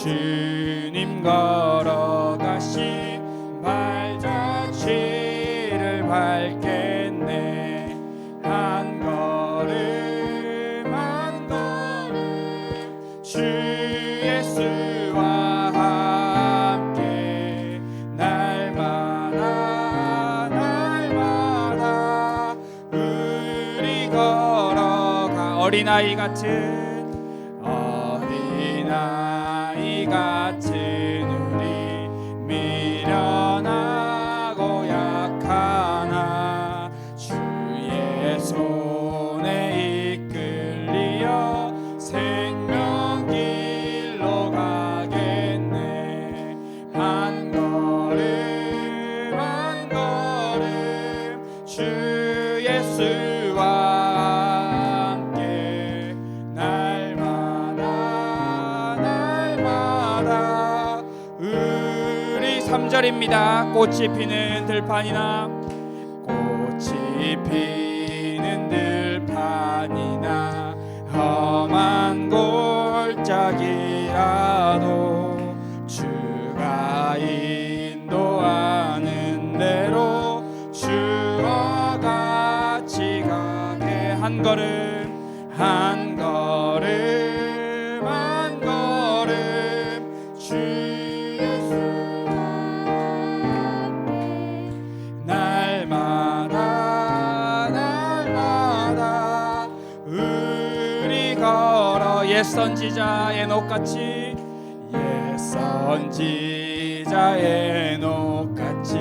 주님 걸어가신 발자취를 밟겠네. 한 걸음 한 걸음 주 예수와 함께 날마다 날마다 우리 걸어가. 어린아이 같은 우리 미련하고 약하나 주의 손에 이끌리어 생명길로 가겠네. 한 걸음 한 걸음 주 예수와 우리 3절입니다. 꽃이 피는 들판이나 꽃이 피는 들판이나 험한 골짜기라도 주가 인도하는 대로 주와 같이 가게. 한 걸음 한 걸음 한 걸음 주 옛 선지자 에녹같이 옛 선지자 에녹같이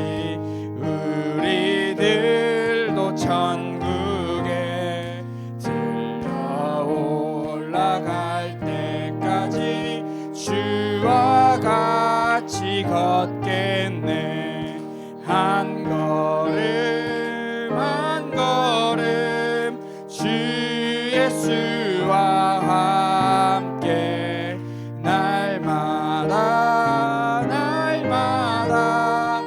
우리들도 천국에 들려 올라갈 때까지 주와 같이 걷겠네. 한 걸음 한 걸음 주 예수와 함께 날마다 날마다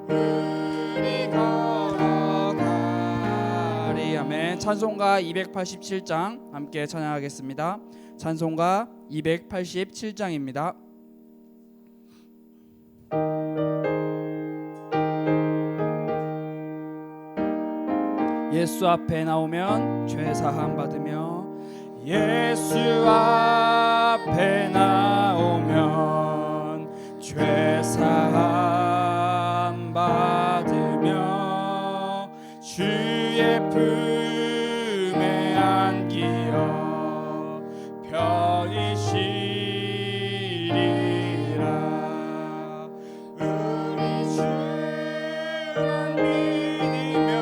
우리 걸어가리. 아멘. 찬송가 287장 함께 찬양하겠습니다. 찬송가 287장입니다. 예수 앞에 나오면 죄 사함 받으며 예수 앞에 나오면 죄 사함 받으며 주의 품에 안기어 편히 쉬리라. 우리 주만 믿으면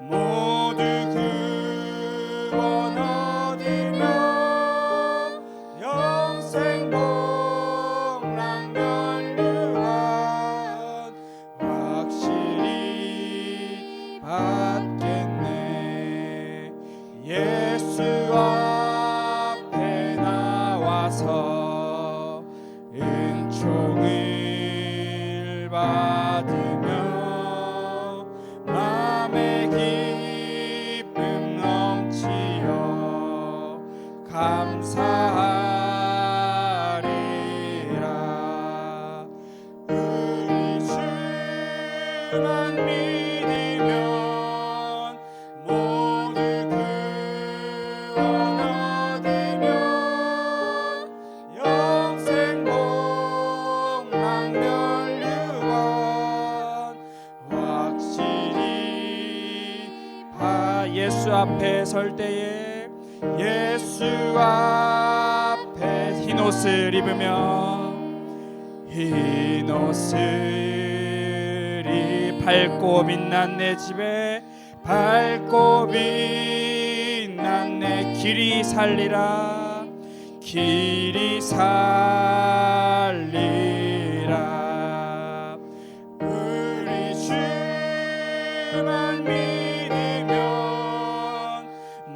모두 구원 얻으며 영생 복락 면류관 확실히 받겠네. 예수 앞에 나와서 은총을 받으며 맘에 기쁨 넘치어 감사하리라. 우리 주만 믿으면 모두 구원 얻으며 영생 복락 면류관 확실히 예수 앞에 설 때에 예수 앞에 흰옷을 입으며 흰옷을 밝고 빛난 내 집에 밝고 빛난 내 길이 살리라. 길이 살리라. 우리 주만 믿으면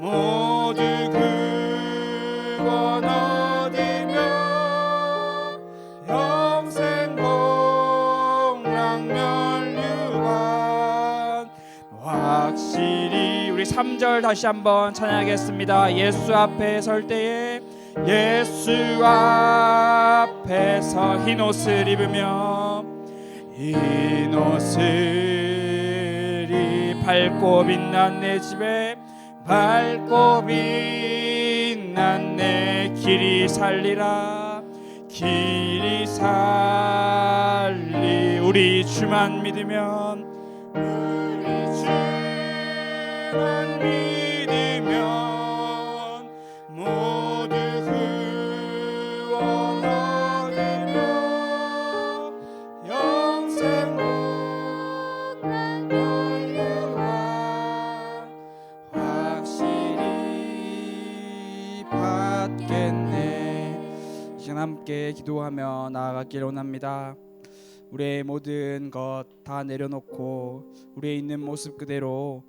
모두 구원 얻으며 영생 복락 면류관 확실히. 우리 3절 다시 한번 찬양하겠습니다. 예수 앞에 설 때에 예수 앞에 앞에서 흰 옷을 입으며 흰 옷을 밝고 빛난 내 집에 밝고 빛난 내 길이 살리라. 길이 살리 우리 주만 믿으면 우리 주만 믿으면 모두 구원 얻으며 영생 못난 영광 확실히 받겠네. 이 시간 함께 기도하며 나아가길 원합니다. 우리의 모든 것 다 내려놓고 우리의 있는 모습 그대로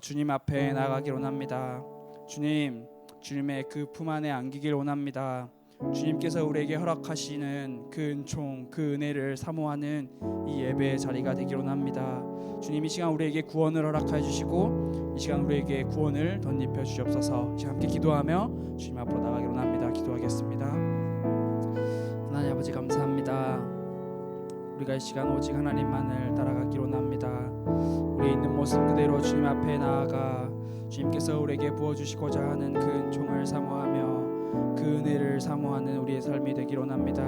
주님 앞에 나가길 원합니다. 주님의 그 품 안에 안기길 원합니다. 주님께서 우리에게 허락하시는 그 은총, 그 은혜를 사모하는 이 예배의 자리가 되길 원합니다. 주님, 이 시간 우리에게 구원을 허락해 주시고 이 시간 우리에게 구원을 덧입혀 주시옵소서. 이 시간 함께 기도하며 주님 앞으로 나가길 원합니다. 기도하겠습니다. 하나님 아버지 감사합니다. 우리가 이 시간 오직 하나님만을 따라가기로 원합니다. 우리 있는 모습 그대로 주님 앞에 나아가 주님께서 우리에게 부어주시고자 하는 그 은총을 사모하며 그 은혜를 사모하는 우리의 삶이 되기로 원합니다.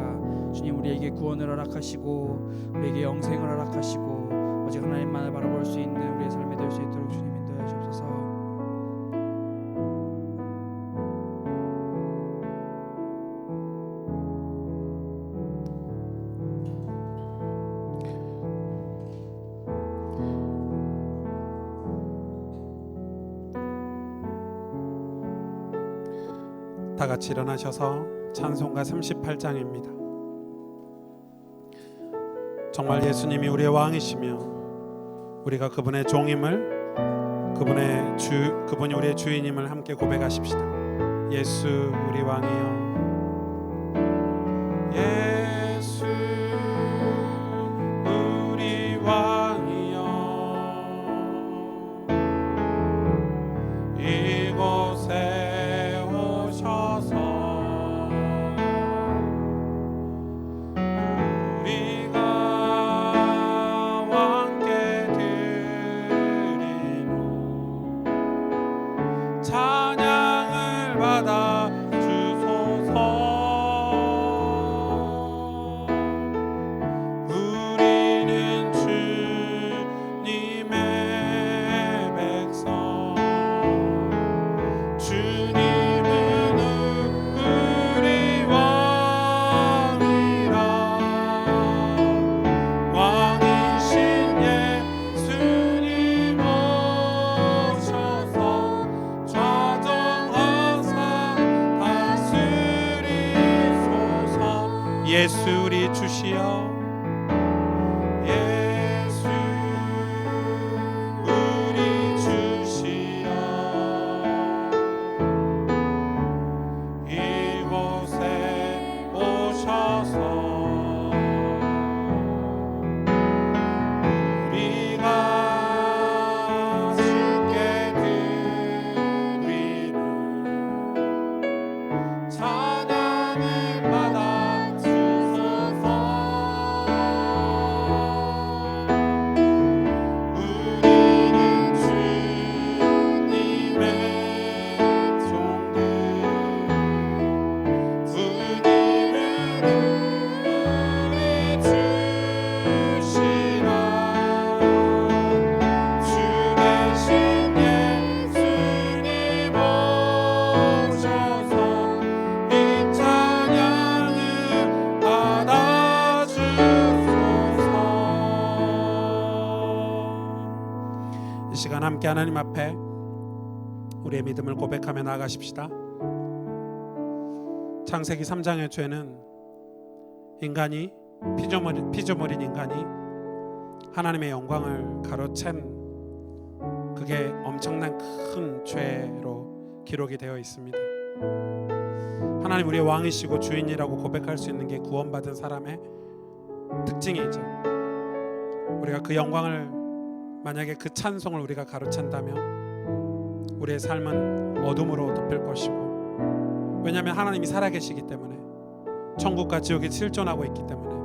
주님, 우리에게 구원을 허락하시고 우리에게 영생을 허락하시고 오직 하나님만을 바라볼 수 있는 우리의 삶이 될 수 있도록 주님 인도해 주옵소서. 다 같이 일어나셔서 찬송가 38장입니다. 정말 예수님이 우리의 왕이시며 우리가 그분의 종임을 그분이 우리의 주인임을 함께 고백하십시다. 예수 우리 왕이여, 예수 우리 왕이여, 이곳에 예수 우리 주시여, 예수 우리 주시여, 이곳에 오셔서 우리가 주께 드리는 찬양을 받아 시간 함께 하나님 앞에 우리의 믿음을 고백하며 나아가십시다. 창세기 3장의 죄는 인간이 피조물인 인간이 하나님의 영광을 가로챈 그게 엄청난 큰 죄로 기록이 되어 있습니다. 하나님 우리의 왕이시고 주인이라고 고백할 수 있는 게 구원받은 사람의 특징이죠. 우리가 그 영광을 만약에 그 찬송을 우리가 가로챈다면 우리의 삶은 어둠으로 덮일 것이고, 왜냐하면 하나님이 살아계시기 때문에 천국과 지옥이 실존하고 있기 때문에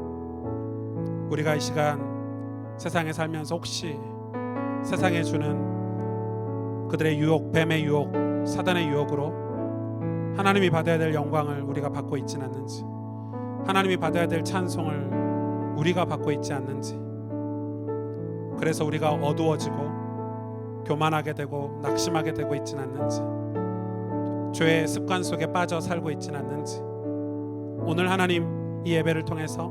우리가 이 시간 세상에 살면서 혹시 세상에 주는 그들의 유혹, 뱀의 유혹, 사단의 유혹으로 하나님이 받아야 될 영광을 우리가 받고 있진 않는지, 하나님이 받아야 될 찬송을 우리가 받고 있지 않는지, 그래서 우리가 어두워지고 교만하게 되고 낙심하게 되고 있진 않는지, 죄의 습관 속에 빠져 살고 있진 않는지, 오늘 하나님 이 예배를 통해서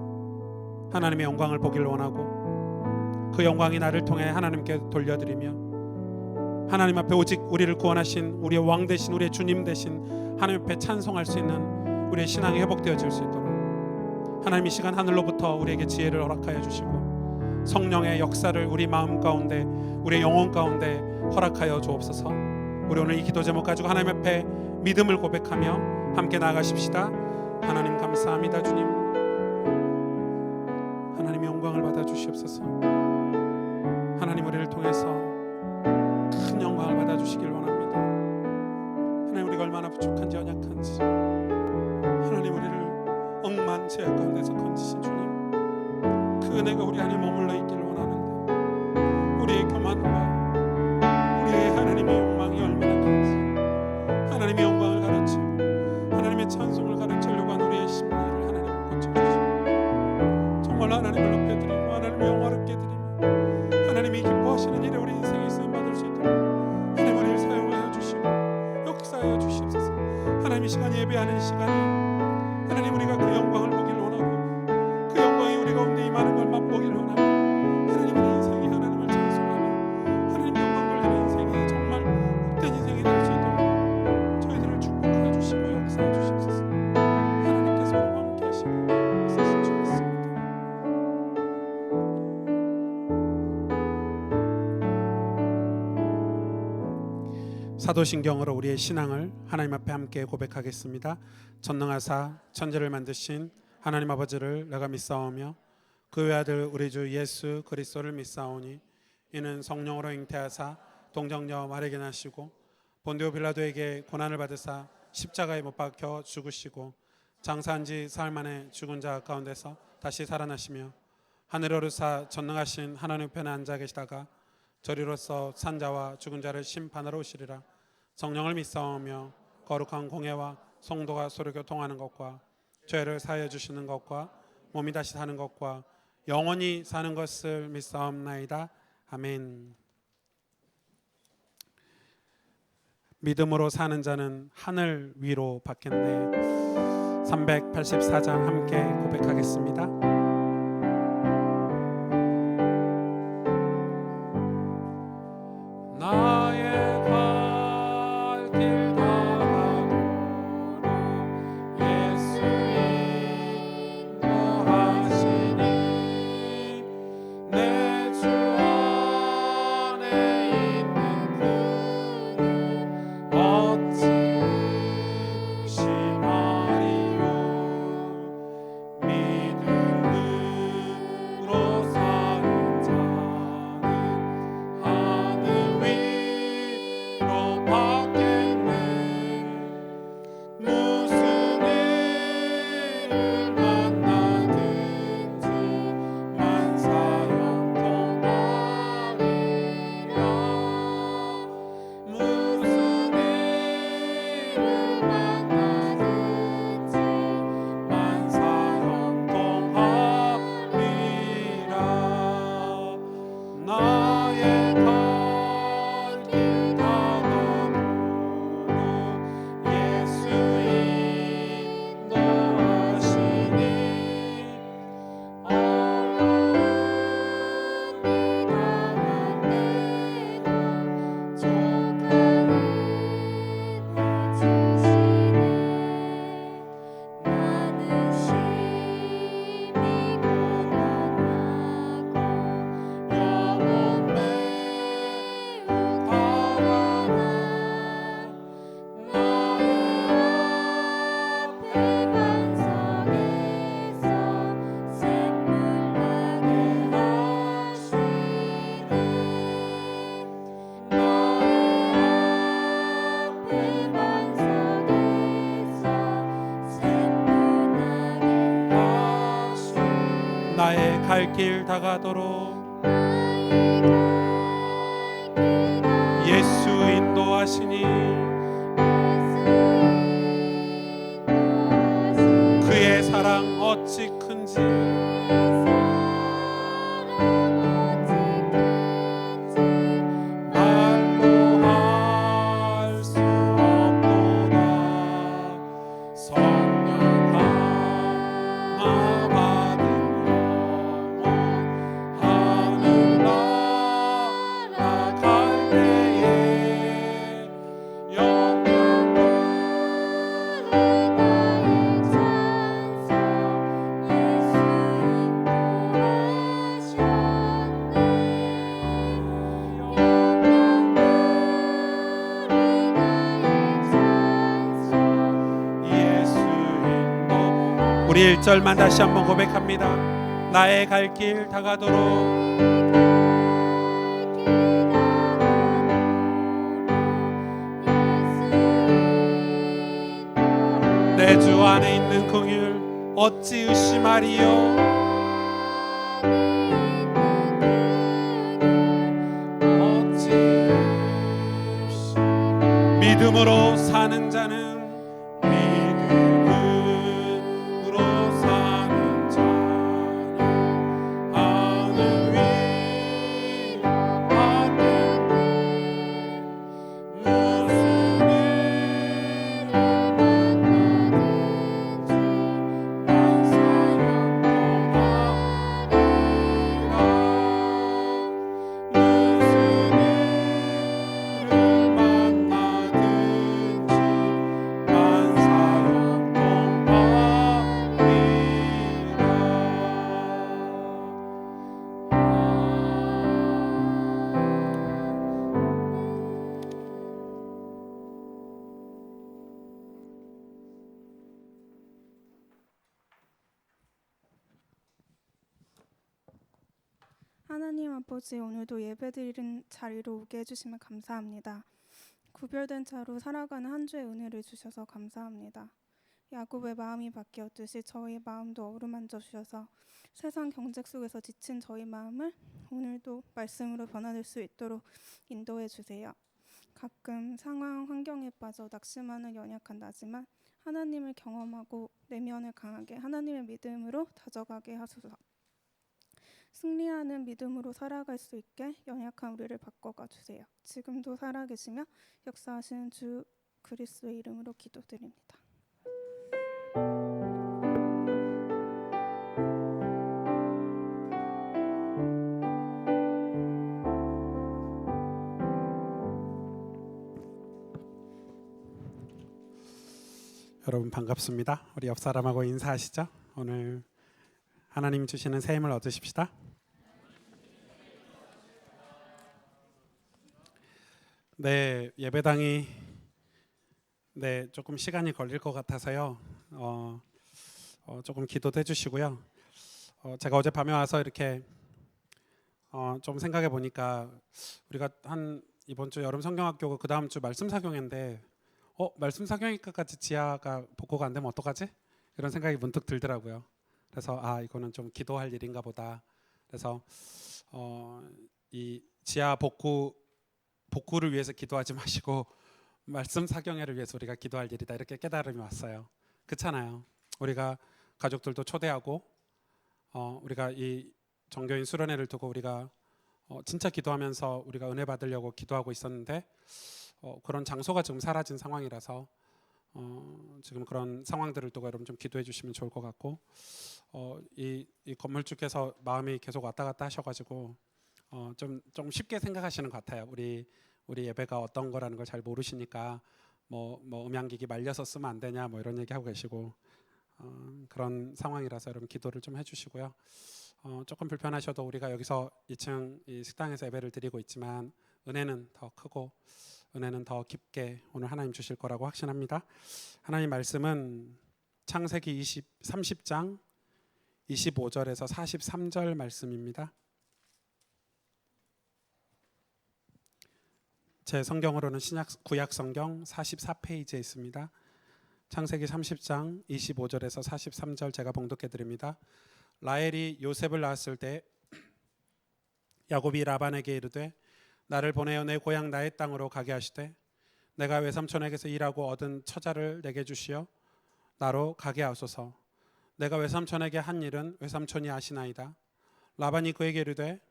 하나님의 영광을 보기를 원하고 그 영광이 나를 통해 하나님께 돌려드리며 하나님 앞에 오직 우리를 구원하신 우리의 왕 되신 우리의 주님 되신 하나님 앞에 찬송할 수 있는 우리의 신앙이 회복되어질 수 있도록 하나님 이 시간 하늘로부터 우리에게 지혜를 허락하여 주시고 성령의 역사를 우리 마음 가운데 우리의 영혼 가운데 허락하여 주옵소서. 우리 오늘 이 기도 제목 가지고 하나님 앞에 믿음을 고백하며 함께 나아가십시다. 하나님 감사합니다. 주님 하나님의 영광을 받아 주시옵소서. 하나님 우리를 통해서 큰 영광을 받아 주시길 원합니다. 하나님 우리가 얼마나 부족한지 연약한지 하나님 우리를 억만 죄악 가운데서 건지신 주님 그 은혜가 우리 안에 머물러 있기를 원하는데 우리의 교만과 우리의 하나님의 욕망이 얼마나 큰지 하나님의 영광을 가르치고 하나님의 찬송을 가르치려고 하는 우리의 심리를 하나님 고쳐주시고 정말 하나님을 높여드리고 하나님을 영화롭게 드리며 하나님이 기뻐하시는 일에 우리 인생에 쓰임받을 수 있도록 하나님 우리를 사용하여 주시고 역사하여 주시옵소서. 하나님 이 시간 예배하는 시간에 하나님 우리가 그 영광을 보기를 원하고 그 영광이 우리 가운데 임하는 걸 맛보기를 원하고 하나님 우리 인생이 하나님을 찬송하며 하나님 영광 돌리는 인생이 정말 복된 인생이 될 수 있도록 저희들을 축복하여 주시고 역사하여 주시옵소서. 하나님께서 우리와 함께 하시고 역사하실 줄 믿습니다. 사도신경으로 우리의 신앙을 하나님 앞에 함께 고백하겠습니다. 전능하사 천지를 만드신 하나님 아버지를 내가 믿사오며 그 외아들 우리 주 예수 그리스도를 믿사오니 이는 성령으로 잉태하사 동정녀 마리아에게 나시고 본디오 빌라도에게 고난을 받으사 십자가에 못 박혀 죽으시고 장사한 지 사흘 만에 죽은 자 가운데서 다시 살아나시며 하늘에 오르사 전능하신 하나님 편에 앉아 계시다가 저리로서 산 자와 죽은 자를 심판하러 오시리라. 성령을 믿사오며 거룩한 공예와 성도가 서로 교통하는 것과 죄를 사하여 주시는 것과 몸이 다시 사는 것과 영원히 사는 것을 믿사옵나이다. 아멘. 믿음으로 사는 자는 하늘 위로 받겠네. 384장 함께 고백하겠습니다. 갈 길 다가도록 예수 인도하시니 그의 사랑 어찌 큰지 말로 할 수 없도다. 성령 감화 받은 영혼 하늘나라 갈 때에 영광 예수 인도. 우리 1절만 다시 한번 고백합니다. 나의 갈 길 다가도록 내 주 안에 있는 긍휼 어찌 의심하리요. 어찌 믿음으로 사는 자는 믿음으로 사는 자는 하늘 위 받겠네. 무슨 일을 만나든지 만사형통하리라. 무슨 일을 만나든지 하나님 아버지, 오늘도 예배드리는 자리로 오게 해주시면 감사합니다. 구별된 차로 살아가는 한 주의 은혜를 주셔서 감사합니다. 야곱의 마음이 바뀌었듯이 저희 마음도 어루만져 주셔서 세상 경쟁 속에서 지친 저희 마음을 오늘도 말씀으로 변화될 수 있도록 인도해 주세요. 가끔 상황, 환경에 빠져 낙심하는 연약한 나지만 하나님을 경험하고 내면을 강하게 하나님의 믿음으로 다져가게 하소서. 승리하는 믿음으로 살아갈 수 있게 연약한 우리를 바꿔가 주세요. 지금도 살아계시며 역사하시는 주 그리스도의 이름으로 기도드립니다. 여러분 반갑습니다. 우리 옆 사람하고 인사하시죠. 오늘 하나님 주시는 새 힘을 얻으십시다. 네, 예배당이 조금 시간이 걸릴 것 같아서요. 조금 기도도 해주시고요. 제가 어젯밤에 와서 이렇게 좀 생각해 보니까 우리가 한 이번 주 여름 성경학교고 그 다음 주 말씀 사경인데 말씀 사경이까지 지하가 복구가 안 되면 어떡하지? 이런 생각이 문득 들더라고요. 그래서 이거는 좀 기도할 일인가 보다. 그래서 이 지하 복구를 위해서 기도하지 마시고 말씀 사경회를 위해서 우리가 기도할 일이다, 이렇게 깨달음이 왔어요. 그렇잖아요. 우리가 가족들도 초대하고 우리가 이 정교인 수련회를 두고 우리가 진짜 기도하면서 우리가 은혜 받으려고 기도하고 있었는데 그런 장소가 지금 사라진 상황이라서 지금 그런 상황들을 두고 여러분 좀 기도해 주시면 좋을 것 같고, 이 건물주께서 마음이 계속 왔다 갔다 하셔가지고 좀 쉽게 생각하시는 것 같아요. 우리 예배가 어떤 거라는 걸 잘 모르시니까 뭐 음향기기 말려서 쓰면 안 되냐 뭐 이런 얘기 하고 계시고, 그런 상황이라서 여러분 기도를 좀 해주시고요. 조금 불편하셔도 우리가 여기서 2층 이 식당에서 예배를 드리고 있지만 은혜는 더 크고 은혜는 더 깊게 오늘 하나님 주실 거라고 확신합니다. 하나님 말씀은 창세기 30장 25절에서 43절 말씀입니다. 제 성경으로는 구약 성경 44페이지에 있습니다. 창세기 30장 25절에서 43절 제가 봉독해 드립니다. 라헬이 요셉을 낳았을 때 야곱이 라반에게 이르되 나를 보내어 내 고향 나의 땅으로 가게 하시되 내가 외삼촌에게서 일하고 얻은 처자를 내게 주시어 나로 가게 하소서. 내가 외삼촌에게 한 일은 외삼촌이 아시나이다. 라반이 그에게 이르되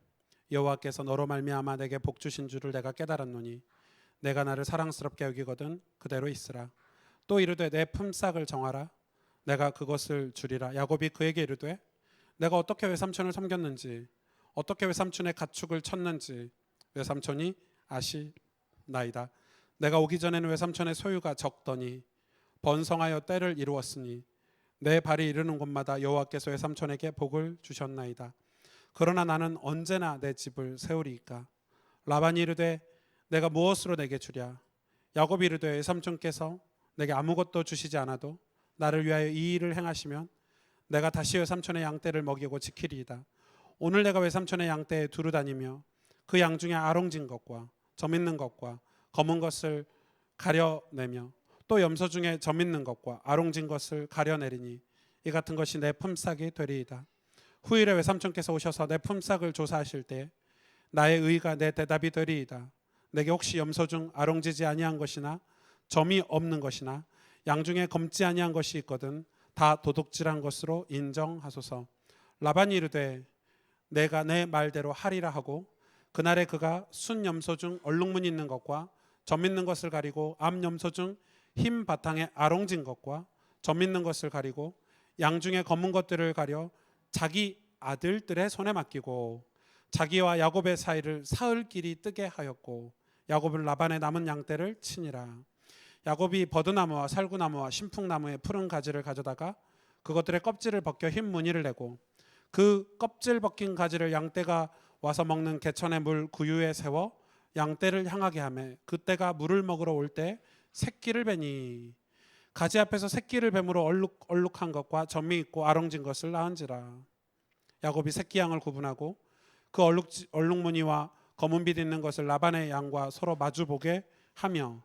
여호와께서 너로 말미암아 내게 복 주신 줄을 내가 깨달았노니 내가 나를 사랑스럽게 여기거든 그대로 있으라. 또 이르되 내 품삯을 정하라. 내가 그것을 주리라. 야곱이 그에게 이르되 내가 어떻게 외삼촌을 섬겼는지 어떻게 외삼촌의 가축을 쳤는지 외삼촌이 아시나이다. 내가 오기 전에는 외삼촌의 소유가 적더니 번성하여 때를 이루었으니 내 발이 이르는 곳마다 여호와께서 외삼촌에게 복을 주셨나이다. 그러나 나는 언제나 내 집을 세우리이까. 라반이 이르되 내가 무엇으로 내게 주랴. 야곱이 이르되 외삼촌께서 내게 아무것도 주시지 않아도 나를 위하여 이 일을 행하시면 내가 다시 외삼촌의 양떼를 먹이고 지키리이다. 오늘 내가 외삼촌의 양떼에 두루 다니며 그 양 중에 아롱진 것과 점 있는 것과 검은 것을 가려내며 또 염소 중에 점 있는 것과 아롱진 것을 가려내리니 이 같은 것이 내 품삯이 되리이다. 후일에 외삼촌께서 오셔서 내 품삯을 조사하실 때 나의 의가 내 대답이 되리이다. 내게 혹시 염소 중 아롱지지 아니한 것이나 점이 없는 것이나 양 중에 검지 아니한 것이 있거든 다 도둑질한 것으로 인정하소서. 라반이 이르되 내가 내 말대로 하리라 하고 그날에 그가 순 염소 중 얼룩무늬 있는 것과 점 있는 것을 가리고 암 염소 중 흰 바탕에 아롱진 것과 점 있는 것을 가리고 양 중에 검은 것들을 가려 자기 아들들의 손에 맡기고 자기와 야곱의 사이를 사흘 길이 뜨게 하였고 야곱은 라반의 남은 양떼를 치니라. 야곱이 버드나무와 살구나무와 신풍나무의 푸른 가지를 가져다가 그것들의 껍질을 벗겨 흰 무늬를 내고 그 껍질 벗긴 가지를 양떼가 와서 먹는 개천의 물 구유에 세워 양떼를 향하게 하매 그때가 물을 먹으러 올 때 새끼를 베니 가지 앞에서 새끼를 뱀으로 얼룩한 것과 점이 있고 아롱진 것을 낳은지라. 야곱이 새끼 양을 구분하고 그 얼룩무늬와 검은 빛 있는 것을 라반의 양과 서로 마주보게 하며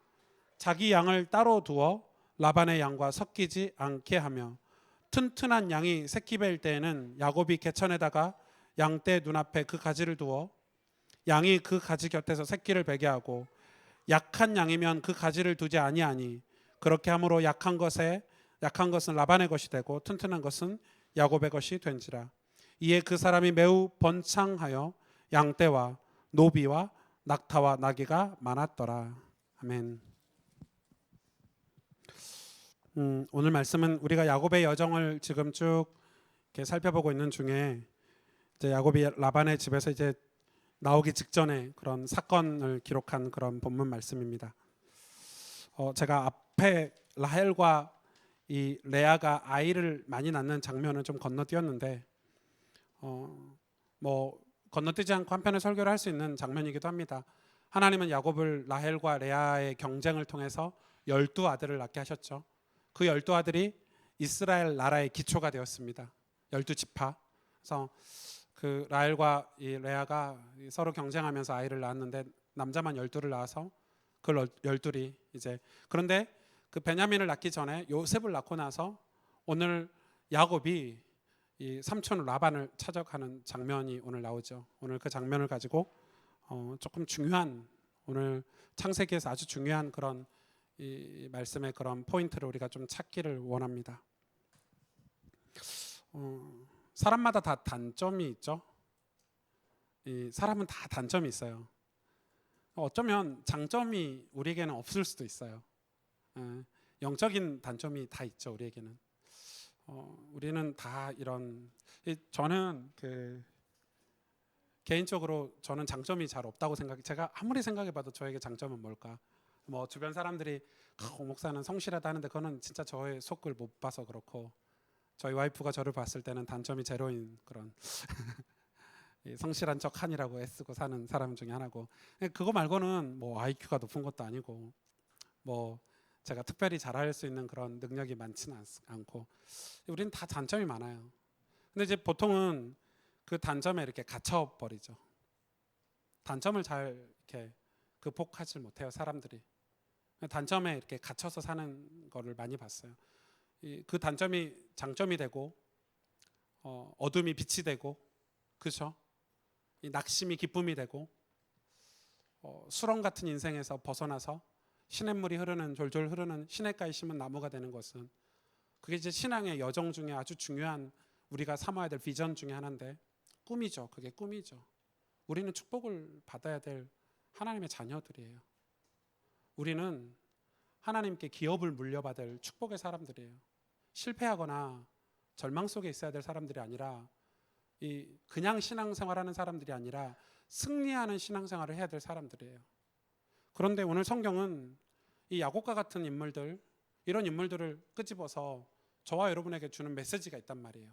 자기 양을 따로 두어 라반의 양과 섞이지 않게 하며 튼튼한 양이 새끼 뵐 때에는 야곱이 개천에다가 양떼 눈앞에 그 가지를 두어 양이 그 가지 곁에서 새끼를 베게 하고 약한 양이면 그 가지를 두지 아니하니 그렇게 함으로 약한 것은 라반의 것이 되고 튼튼한 것은 야곱의 것이 된지라. 이에 그 사람이 매우 번창하여 양떼와 노비와 낙타와 나귀가 많았더라. 아멘. 오늘 말씀은 우리가 야곱의 여정을 지금 쭉 이렇게 살펴보고 있는 중에 이제 야곱이 라반의 집에서 이제 나오기 직전에 그런 사건을 기록한 그런 본문 말씀입니다. 제가 앞에 라헬과 이 레아가 아이를 많이 낳는 장면을 좀 건너뛰었는데 뭐 건너뛰지 않고 한편의 설교를 할 수 있는 장면이기도 합니다. 하나님은 야곱을 라헬과 레아의 경쟁을 통해서 12아들을 낳게 하셨죠. 그 12아들이 이스라엘 나라의 기초가 되었습니다. 12지파. 그래서 그 라헬과 이 레아가 서로 경쟁하면서 아이를 낳았는데 남자만 12를 낳아서 그 12이 이제 그런데 그 베냐민을 낳기 전에 요셉을 낳고 나서 오늘 야곱이 이 삼촌 라반을 찾아가는 장면이 오늘 나오죠. 오늘 그 장면을 가지고 조금 중요한 오늘 창세기에서 아주 중요한 그런 이 말씀의 그런 포인트를 우리가 좀 찾기를 원합니다. 사람마다 다 단점이 있죠. 이 사람은 다 단점이 있어요. 어쩌면 장점이 우리에게는 없을 수도 있어요. 영적인 단점이 다 있죠. 우리에게는. 우리는 다 이런 저는 개인적으로 저는 장점이 잘 없다고 제가 아무리 생각해봐도 저에게 장점은 뭘까? 뭐 주변 사람들이 목사는 성실하다 하는데 그거는 진짜 저의 속을 못 봐서 그렇고 저희 와이프가 저를 봤을 때는 단점이 제로인 그런 성실한 척하니라고 애쓰고 사는 사람 중에 하나고 그거 말고는 뭐 IQ가 높은 것도 아니고 뭐 제가 특별히 잘할 수 있는 그런 능력이 많지는 않고 우리는 다 단점이 많아요. 근데 이제 보통은 그 단점에 이렇게 갇혀 버리죠. 단점을 잘 이렇게 극복하지 못해요, 사람들이. 단점에 이렇게 갇혀서 사는 거를 많이 봤어요. 그 단점이 장점이 되고 어둠이 빛이 되고, 그렇죠? 이 낙심이 기쁨이 되고, 수렁 같은 인생에서 벗어나서 시냇물이 흐르는 졸졸 흐르는 시냇가에 심은 나무가 되는 것은, 그게 이제 신앙의 여정 중에 아주 중요한 우리가 삼아야 될 비전 중에 하나인데, 꿈이죠. 그게 꿈이죠. 우리는 축복을 받아야 될 하나님의 자녀들이에요. 우리는 하나님께 기업을 물려받을 축복의 사람들이에요. 실패하거나 절망 속에 있어야 될 사람들이 아니라, 이 그냥 신앙생활하는 사람들이 아니라 승리하는 신앙생활을 해야 될 사람들이에요. 그런데 오늘 성경은 이 야곱과 같은 인물들, 이런 인물들을 끄집어서 저와 여러분에게 주는 메시지가 있단 말이에요.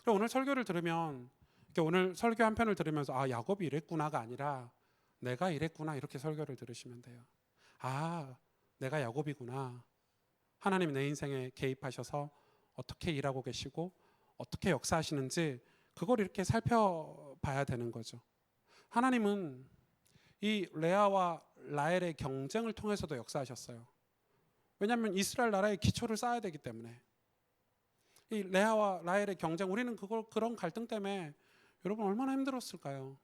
그럼 오늘 설교를 들으면, 오늘 설교 한 편을 들으면서 아, 야곱이 이랬구나가 아니라 내가 이랬구나, 이렇게 설교를 들으시면 돼요. 아, 내가 야곱이구나. 하나님이 내 인생에 개입하셔서 어떻게 일하고 계시고 어떻게 역사하시는지, 그걸 이렇게 살펴봐야 되는 거죠. 하나님은 이 레아와 라헬의 경쟁을 통해서도 역사하셨어요. 왜냐하면 이스라엘 나라의 기초를 쌓아야 되기 때문에. 이 레아와 라헬의 경쟁, 우리는 그런 갈등 때문에 여러분 얼마나 힘들었을까요?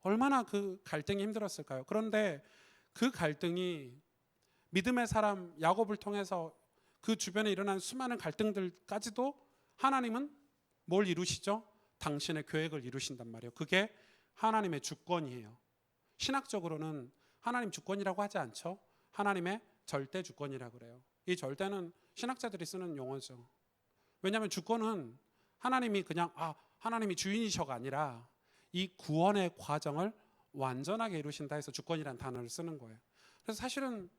얼마나 그 갈등이 힘들었을까요? 그런데 그 갈등이 믿음의 사람 야곱을 통해서 그 주변에 일어난 수많은 갈등들까지도 하나님은 뭘 이루시죠? 당신의 계획을 이루신단 말이에요. 그게 하나님의 주권이에요. 신학적으로는 하나님 주권이라고 하지 않죠. 하나님의 절대 주권이라고 그래요. 이 절대는 신학자들이 쓰는 용어죠. 왜냐하면 주권은 하나님이 그냥 하나님이 주인이셔가 아니라 이 구원의 과정을 완전하게 이루신다 해서 주권이라는 단어를 쓰는 거예요. 그래서 사실은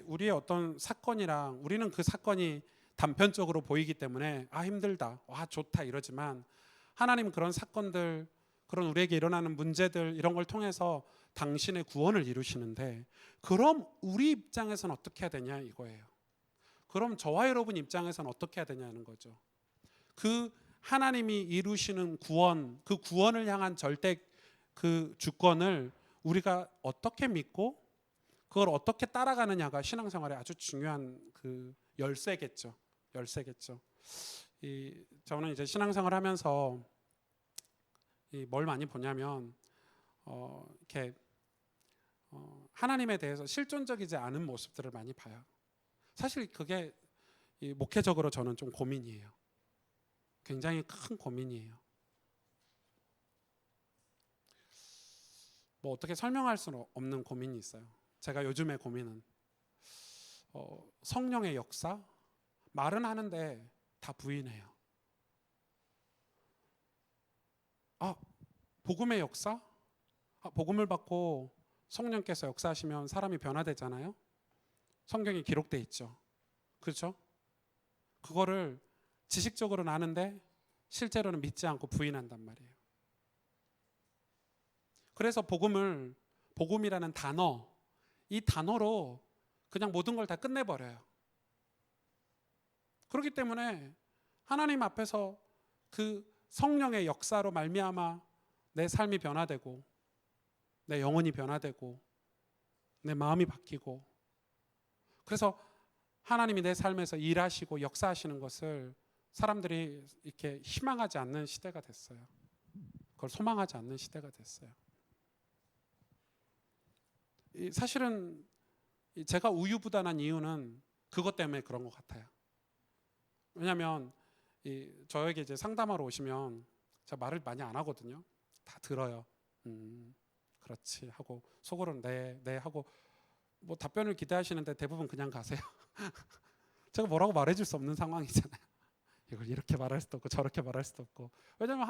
우리의 어떤 사건이랑, 우리는 그 사건이 단편적으로 보이기 때문에 힘들다, 좋다 이러지만, 하나님은 그런 사건들, 그런 우리에게 일어나는 문제들, 이런 걸 통해서 당신의 구원을 이루시는데, 그럼 우리 입장에서는 어떻게 해야 되냐 이거예요. 그럼 저와 여러분 입장에서는 어떻게 해야 되냐는 거죠. 그 하나님이 이루시는 구원, 그 구원을 향한 절대 그 주권을 우리가 어떻게 믿고 그걸 어떻게 따라가느냐가 신앙생활의 아주 중요한 그 열쇠겠죠. 저는 이제 신앙생활 하면서 뭘 많이 보냐면 이렇게 하나님에 대해서 실존적이지 않은 모습들을 많이 봐요. 사실 그게 목회적으로 저는 좀 고민이에요. 굉장히 큰 고민이에요. 뭐 어떻게 설명할 수 없는 고민이 있어요. 제가 요즘의 고민은 성령의 역사, 말은 하는데 다 부인해요. 복음의 역사, 복음을 받고 성령께서 역사하시면 사람이 변화되잖아요. 성경에 기록돼 있죠. 그렇죠? 그거를 지식적으로는 아는데 실제로는 믿지 않고 부인한단 말이에요. 그래서 복음이라는 단어, 이 단어로 그냥 모든 걸 다 끝내버려요. 그렇기 때문에 하나님 앞에서 그 성령의 역사로 말미암아 내 삶이 변화되고, 내 영혼이 변화되고, 내 마음이 바뀌고, 그래서 하나님이 내 삶에서 일하시고 역사하시는 것을 사람들이 이렇게 희망하지 않는 시대가 됐어요. 그걸 소망하지 않는 시대가 됐어요. 사실은 제가 우유부단한 이유는 그것 때문에 그런 것 같아요. 왜냐하면 저에게 이제 상담하러 오시면 제가 말을 많이 안 하거든요. 다 들어요. 그렇지 하고 속으로는 네 하고 뭐 답변을 기대하시는데 대부분 그냥 가세요. 제가 뭐라고 말해줄 수 없는 상황이잖아요. 이걸 이렇게 말할 수도 없고 저렇게 말할 수도 없고. 왜냐하면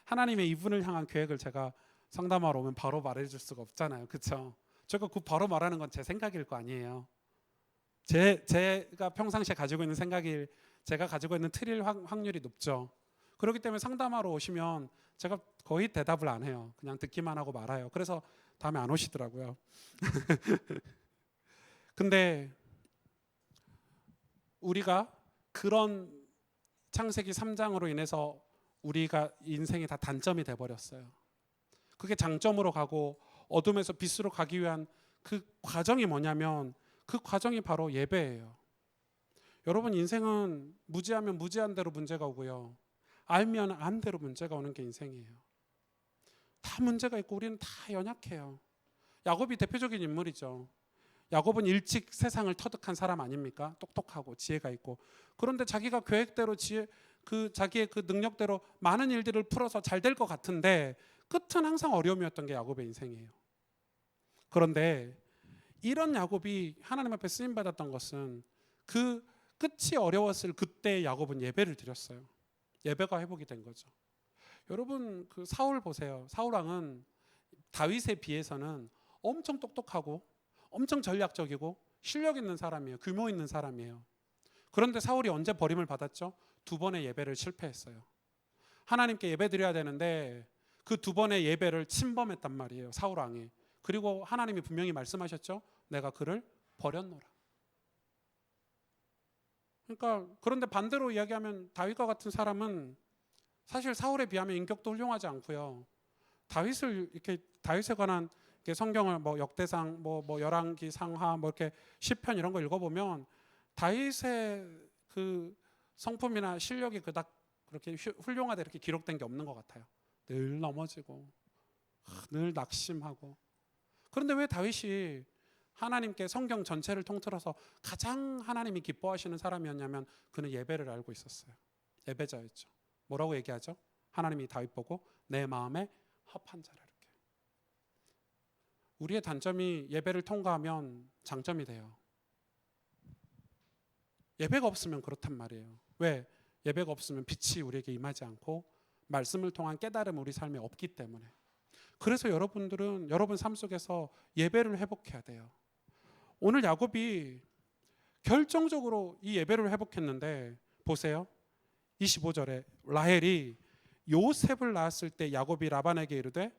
하나님의 이분을 향한 계획을 제가 상담하러 오면 바로 말해줄 수가 없잖아요. 그렇죠? 제가 그 바로 말하는 건 제 생각일 거 아니에요. 제가 평상시에 가지고 있는 생각이 제가 가지고 있는 틀일 확률이 높죠. 그렇기 때문에 상담하러 오시면 제가 거의 대답을 안 해요. 그냥 듣기만 하고 말아요. 그래서 다음에 안 오시더라고요. 근데 우리가 그런 창세기 3장으로 인해서 우리가 인생이 다 단점이 돼버렸어요. 그게 장점으로 가고 어둠에서 빛으로 가기 위한 그 과정이 뭐냐면, 그 과정이 바로 예배예요. 여러분, 인생은 무지하면 무지한 대로 문제가 오고요, 알면 안 대로 문제가 오는 게 인생이에요. 다 문제가 있고 우리는 다 연약해요. 야곱이 대표적인 인물이죠. 야곱은 일찍 세상을 터득한 사람 아닙니까? 똑똑하고 지혜가 있고. 그런데 자기가 계획대로 자기의 그 능력대로 많은 일들을 풀어서 잘 될 것 같은데 끝은 항상 어려움이었던 게 야곱의 인생이에요. 그런데 이런 야곱이 하나님 앞에 쓰임 받았던 것은 그 끝이 어려웠을 그때 야곱은 예배를 드렸어요. 예배가 회복이 된 거죠. 여러분 그 사울 보세요. 사울 왕은 다윗에 비해서는 엄청 똑똑하고 엄청 전략적이고 실력 있는 사람이에요. 규모 있는 사람이에요. 그런데 사울이 언제 버림을 받았죠? 2번의 예배를 실패했어요. 하나님께 예배 드려야 되는데 그 2번의 예배를 침범했단 말이에요. 사울 왕이. 그리고 하나님이 분명히 말씀하셨죠. 내가 그를 버렸노라. 그러니까 그런데 반대로 이야기하면 다윗과 같은 사람은 사실 사울에 비하면 인격도 훌륭하지 않고요. 다윗에 관한 성경을 뭐 역대상, 뭐 열왕기, 상하, 뭐 이렇게 시편 이런 거 읽어보면 다윗의 그 성품이나 실력이 그닥 그렇게 훌륭하다 이렇게 기록된 게 없는 것 같아요. 늘 넘어지고 늘 낙심하고. 그런데 왜 다윗이 하나님께 성경 전체를 통틀어서 가장 하나님이 기뻐하시는 사람이었냐면 그는 예배를 알고 있었어요. 예배자였죠. 뭐라고 얘기하죠? 하나님이 다윗 보고 내 마음에 합한 자라. 이렇게. 우리의 단점이 예배를 통과하면 장점이 돼요. 예배가 없으면 그렇단 말이에요. 왜? 예배가 없으면 빛이 우리에게 임하지 않고 말씀을 통한 깨달음 우리 삶에 없기 때문에. 그래서 여러분들은 여러분 삶 속에서 예배를 회복해야 돼요. 오늘 야곱이 결정적으로 이 예배를 회복했는데 보세요. 25절에 라헬이 요셉을 낳았을 때 야곱이 라반에게 이르되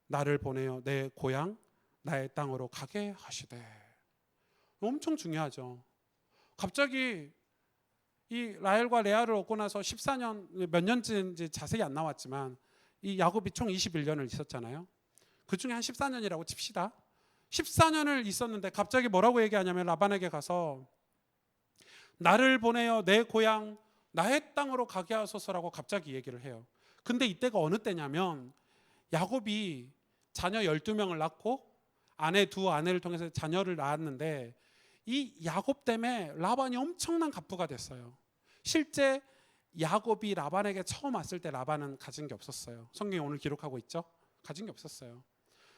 나를 보내어 내 고향 나의 땅으로 가게 하시되. 엄청 중요하죠. 갑자기 이 라헬과 레아를 얻고 나서 14년 몇 년째인지 자세히 안 나왔지만 이 야곱이 총 21년을 있었잖아요. 그 중에 한 14년이라고 칩시다. 14년을 있었는데 갑자기 뭐라고 얘기하냐면 라반에게 가서 나를 보내어 내 고향 나의 땅으로 가게 하소서라고 갑자기 얘기를 해요. 근데 이때가 어느 때냐면 야곱이 자녀 12명을 낳고 두 아내를 통해서 자녀를 낳았는데 이 야곱 때문에 라반이 엄청난 갑부가 됐어요. 실제 야곱이 라반에게 처음 왔을 때 라반은 가진 게 없었어요. 성경이 오늘 기록하고 있죠. 가진 게 없었어요.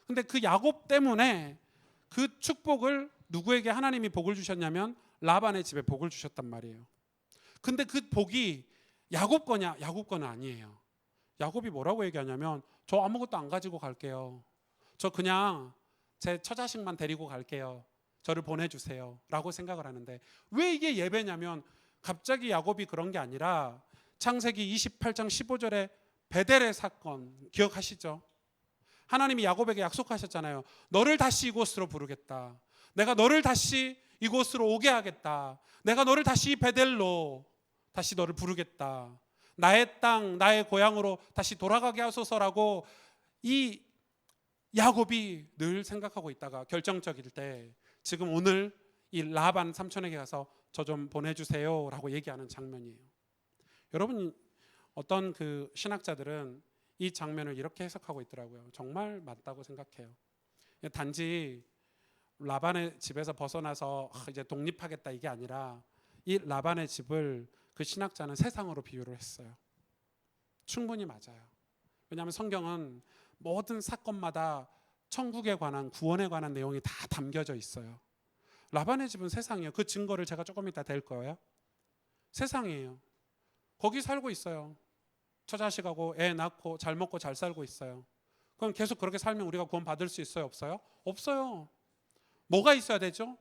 근데 그 야곱 때문에 그 축복을 누구에게 하나님이 복을 주셨냐면 라반의 집에 복을 주셨단 말이에요. 근데 그 복이 야곱 거냐? 야곱 거는 아니에요. 야곱이 뭐라고 얘기하냐면 저 아무것도 안 가지고 갈게요. 저 그냥 제 처자식만 데리고 갈게요. 저를 보내주세요 라고 생각을 하는데 왜 이게 예배냐면 갑자기 야곱이 그런 게 아니라 창세기 28장 15절에 베델의 사건 기억하시죠? 하나님이 야곱에게 약속하셨잖아요. 너를 다시 이곳으로 부르겠다. 내가 너를 다시 이곳으로 오게 하겠다. 내가 너를 다시 베델로 다시 너를 부르겠다. 나의 땅, 나의 고향으로 다시 돌아가게 하소서라고 이 야곱이 늘 생각하고 있다가 결정적일 때 지금 오늘 이 라반 삼촌에게 가서 저 좀 보내주세요 라고 얘기하는 장면이에요. 여러분 어떤 그 신학자들은 이 장면을 이렇게 해석하고 있더라고요. 정말 맞다고 생각해요. 단지 라반의 집에서 벗어나서 이제 독립하겠다 이게 아니라 이 라반의 집을 그 신학자는 세상으로 비유를 했어요. 충분히 맞아요. 왜냐하면 성경은 모든 사건마다 천국에 관한 구원에 관한 내용이 다 담겨져 있어요. 라반의 집은 세상이에요. 그 증거를 제가 조금 이따 댈 거예요. 세상이에요. 거기 살고 있어요. 처자식하고 애 낳고 잘 먹고 잘 살고 있어요. 그럼 계속 그렇게 살면 우리가 구원 받을 수 있어요? 없어요? 없어요. 뭐가 있어야 되죠?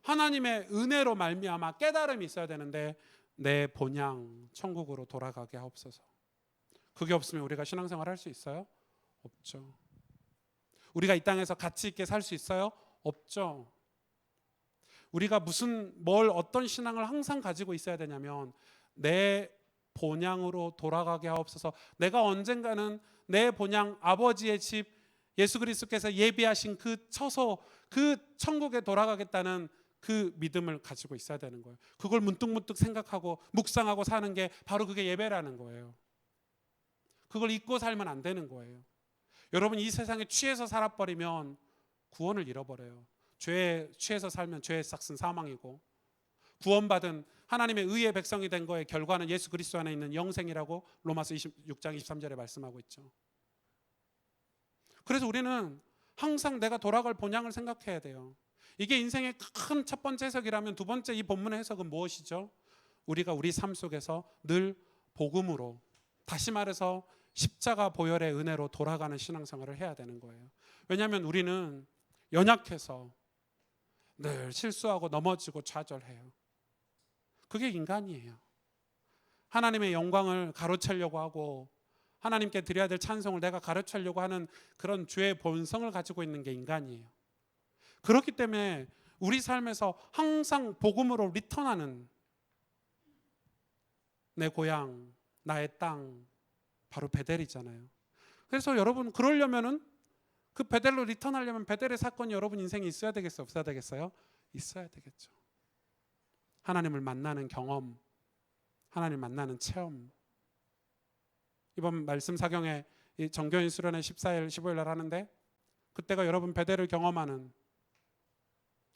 하나님의 은혜로 말미암아 깨달음이 있어야 되는데 내 본향 천국으로 돌아가게 하옵소서. 그게 없으면 우리가 신앙생활 할 수 있어요? 없죠. 우리가 이 땅에서 가치 있게 살 수 있어요? 없죠. 우리가 어떤 신앙을 항상 가지고 있어야 되냐면 내 본향으로 돌아가게 하옵소서. 내가 언젠가는 내 본향 아버지의 집 예수 그리스도께서 예비하신 그 처소 그 천국에 돌아가겠다는 그 믿음을 가지고 있어야 되는 거예요. 그걸 문득문득 생각하고 묵상하고 사는 게 바로 그게 예배라는 거예요. 그걸 잊고 살면 안 되는 거예요. 여러분, 이 세상에 취해서 살아버리면 구원을 잃어버려요. 죄에 취해서 살면 죄의 삭은 사망이고, 구원받은 하나님의 의의 백성이 된 거의 결과는 예수 그리스도 안에 있는 영생이라고 로마서 26장 23절에 말씀하고 있죠. 그래서 우리는 항상 내가 돌아갈 본향을 생각해야 돼요. 이게 인생의 큰 첫 번째 해석이라면, 두 번째 이 본문의 해석은 무엇이죠? 우리가 우리 삶 속에서 늘 복음으로, 다시 말해서 십자가 보혈의 은혜로 돌아가는 신앙생활을 해야 되는 거예요. 왜냐하면 우리는 연약해서 늘 실수하고 넘어지고 좌절해요. 그게 인간이에요. 하나님의 영광을 가로채려고 하고 하나님께 드려야 될 찬송을 내가 가로채려고 하는 그런 죄의 본성을 가지고 있는 게 인간이에요. 그렇기 때문에 우리 삶에서 항상 복음으로 리턴하는, 내 고향, 나의 땅, 바로 베델이잖아요. 그래서 여러분, 그러려면은, 그 베델로 리턴하려면 베델의 사건이 여러분 인생에 있어야 되겠어요? 없어야 되겠어요? 있어야 되겠죠. 하나님을 만나는 경험, 하나님 만나는 체험. 이번 말씀 사경에 이 정교인 수련회 14일, 15일 날 하는데, 그때가 여러분 베델을 경험하는,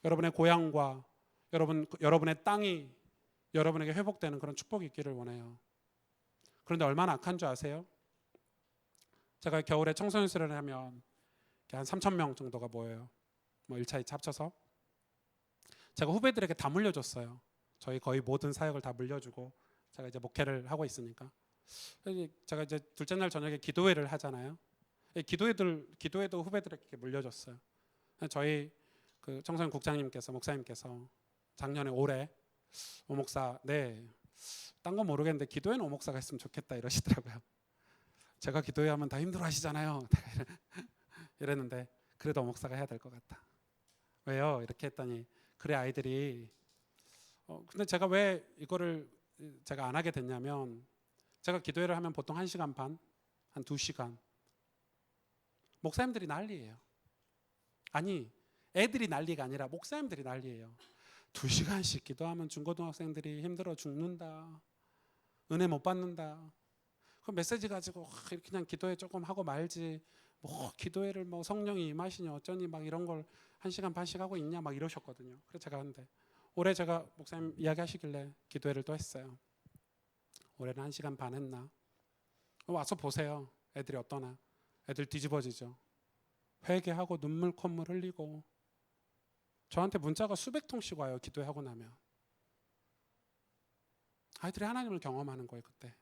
여러분의 고향과 여러분의 땅이 여러분에게 회복되는 그런 축복이 있기를 원해요. 그런데 얼마나 악한 줄 아세요? 제가 겨울에 청소년 수련회 하면 한 3,000명 정도가 모여요. 뭐 1차, 2차 합쳐서. 제가 후배들에게 다 물려줬어요. 저희 거의 모든 사역을 다 물려주고, 제가 이제 목회를 하고 있으니까. 제가 이제 둘째 날 저녁에 기도회를 하잖아요. 기도회도 후배들에게 물려줬어요. 저희 그 청소년 국장님께서, 목사님께서 작년에 올해 오 목사, 네, 딴 건 모르겠는데 기도회는 오 목사가 했으면 좋겠다 이러시더라고요. 제가 기도회 하면 다 힘들어 하시잖아요. 이랬는데, 그래도 오 목사가 해야 될 것 같다. 왜요? 이렇게 했더니, 그래 아이들이 근데 제가 왜 이거를 제가 안 하게 됐냐면, 제가 기도회를 하면 보통 1시간 반, 한 2시간 목사님들이 난리예요. 아니, 애들이 난리가 아니라 목사님들이 난리예요. 2시간씩 기도하면 중고등학생들이 힘들어 죽는다, 은혜 못 받는다, 그 메시지 가지고 그냥 기도회 조금 하고 말지, 뭐 기도회를 뭐 성령이 임하시니 어쩌니 막 이런 걸 1시간 반씩 하고 있냐 막 이러셨거든요. 그래서 제가 하는데, 올해 제가 목사님 이야기하시길래 기도회를 또 했어요. 올해는 1시간 반 했나? 와서 보세요. 애들이 어떠나. 애들 뒤집어지죠. 회개하고 눈물 콧물 흘리고, 저한테 문자가 수백 통씩 와요. 기도하고 나면. 아이들이 하나님을 경험하는 거예요, 그때.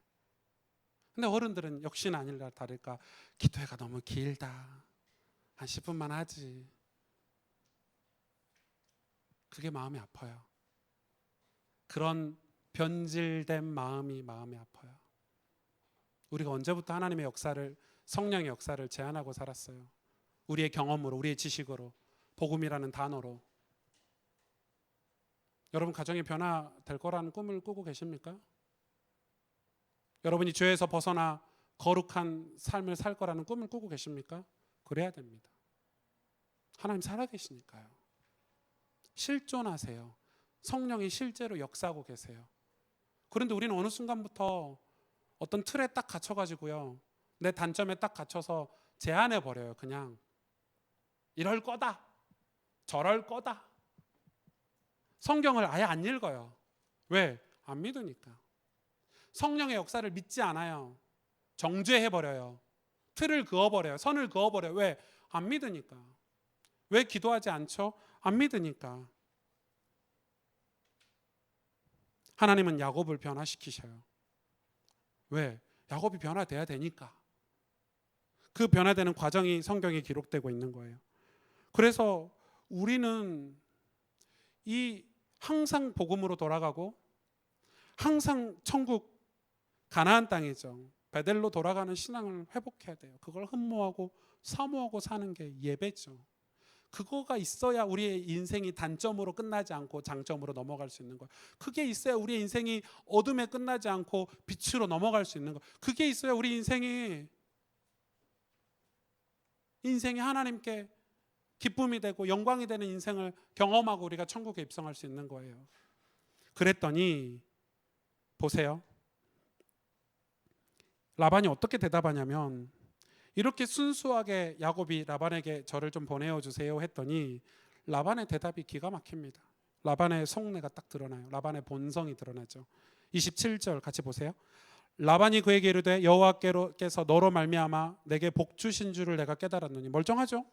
근데 어른들은 역시나 아니라 다를까, 기도회가 너무 길다, 한 10분만 하지. 그게 마음이 아파요. 그런 변질된 마음이 아파요. 우리가 언제부터 하나님의 역사를, 성령의 역사를 제한하고 살았어요? 우리의 경험으로, 우리의 지식으로, 복음이라는 단어로. 여러분 가정이 변화될 거라는 꿈을 꾸고 계십니까? 여러분이 죄에서 벗어나 거룩한 삶을 살 거라는 꿈을 꾸고 계십니까? 그래야 됩니다. 하나님 살아계시니까요. 실존하세요. 성령이 실제로 역사하고 계세요. 그런데 우리는 어느 순간부터 어떤 틀에 딱 갇혀가지고요, 내 단점에 딱 갇혀서 제한해 버려요. 그냥 이럴 거다, 저럴 거다. 성경을 아예 안 읽어요. 왜? 안 믿으니까. 성령의 역사를 믿지 않아요. 정죄해 버려요. 틀을 그어 버려요. 선을 그어 버려요. 왜? 안 믿으니까. 왜 기도하지 않죠? 안 믿으니까. 하나님은 야곱을 변화시키셔요. 왜? 야곱이 변화돼야 되니까. 그 변화되는 과정이 성경에 기록되고 있는 거예요. 그래서 우리는 이 항상 복음으로 돌아가고, 항상 천국 가나안 땅이죠, 베델로 돌아가는 신앙을 회복해야 돼요. 그걸 흠모하고 사모하고 사는 게 예배죠. 그거가 있어야 우리의 인생이 단점으로 끝나지 않고 장점으로 넘어갈 수 있는 거예요. 그게 있어야 우리의 인생이 어둠에 끝나지 않고 빛으로 넘어갈 수 있는 거예요. 그게 있어야 우리 인생이 하나님께 기쁨이 되고 영광이 되는 인생을 경험하고 우리가 천국에 입성할 수 있는 거예요. 그랬더니 보세요. 라반이 어떻게 대답하냐면 이렇게 순수하게 야곱이 라반에게 저를 좀 보내어 주세요 했더니 라반의 대답이 기가 막힙니다. 라반의 속내가 딱 드러나요. 라반의 본성이 드러나죠. 27절 같이 보세요. 라반이 그에게 이르되 여호와께서 너로 말미암아 내게 복 주신 줄을 내가 깨달았노니. 멀쩡하죠?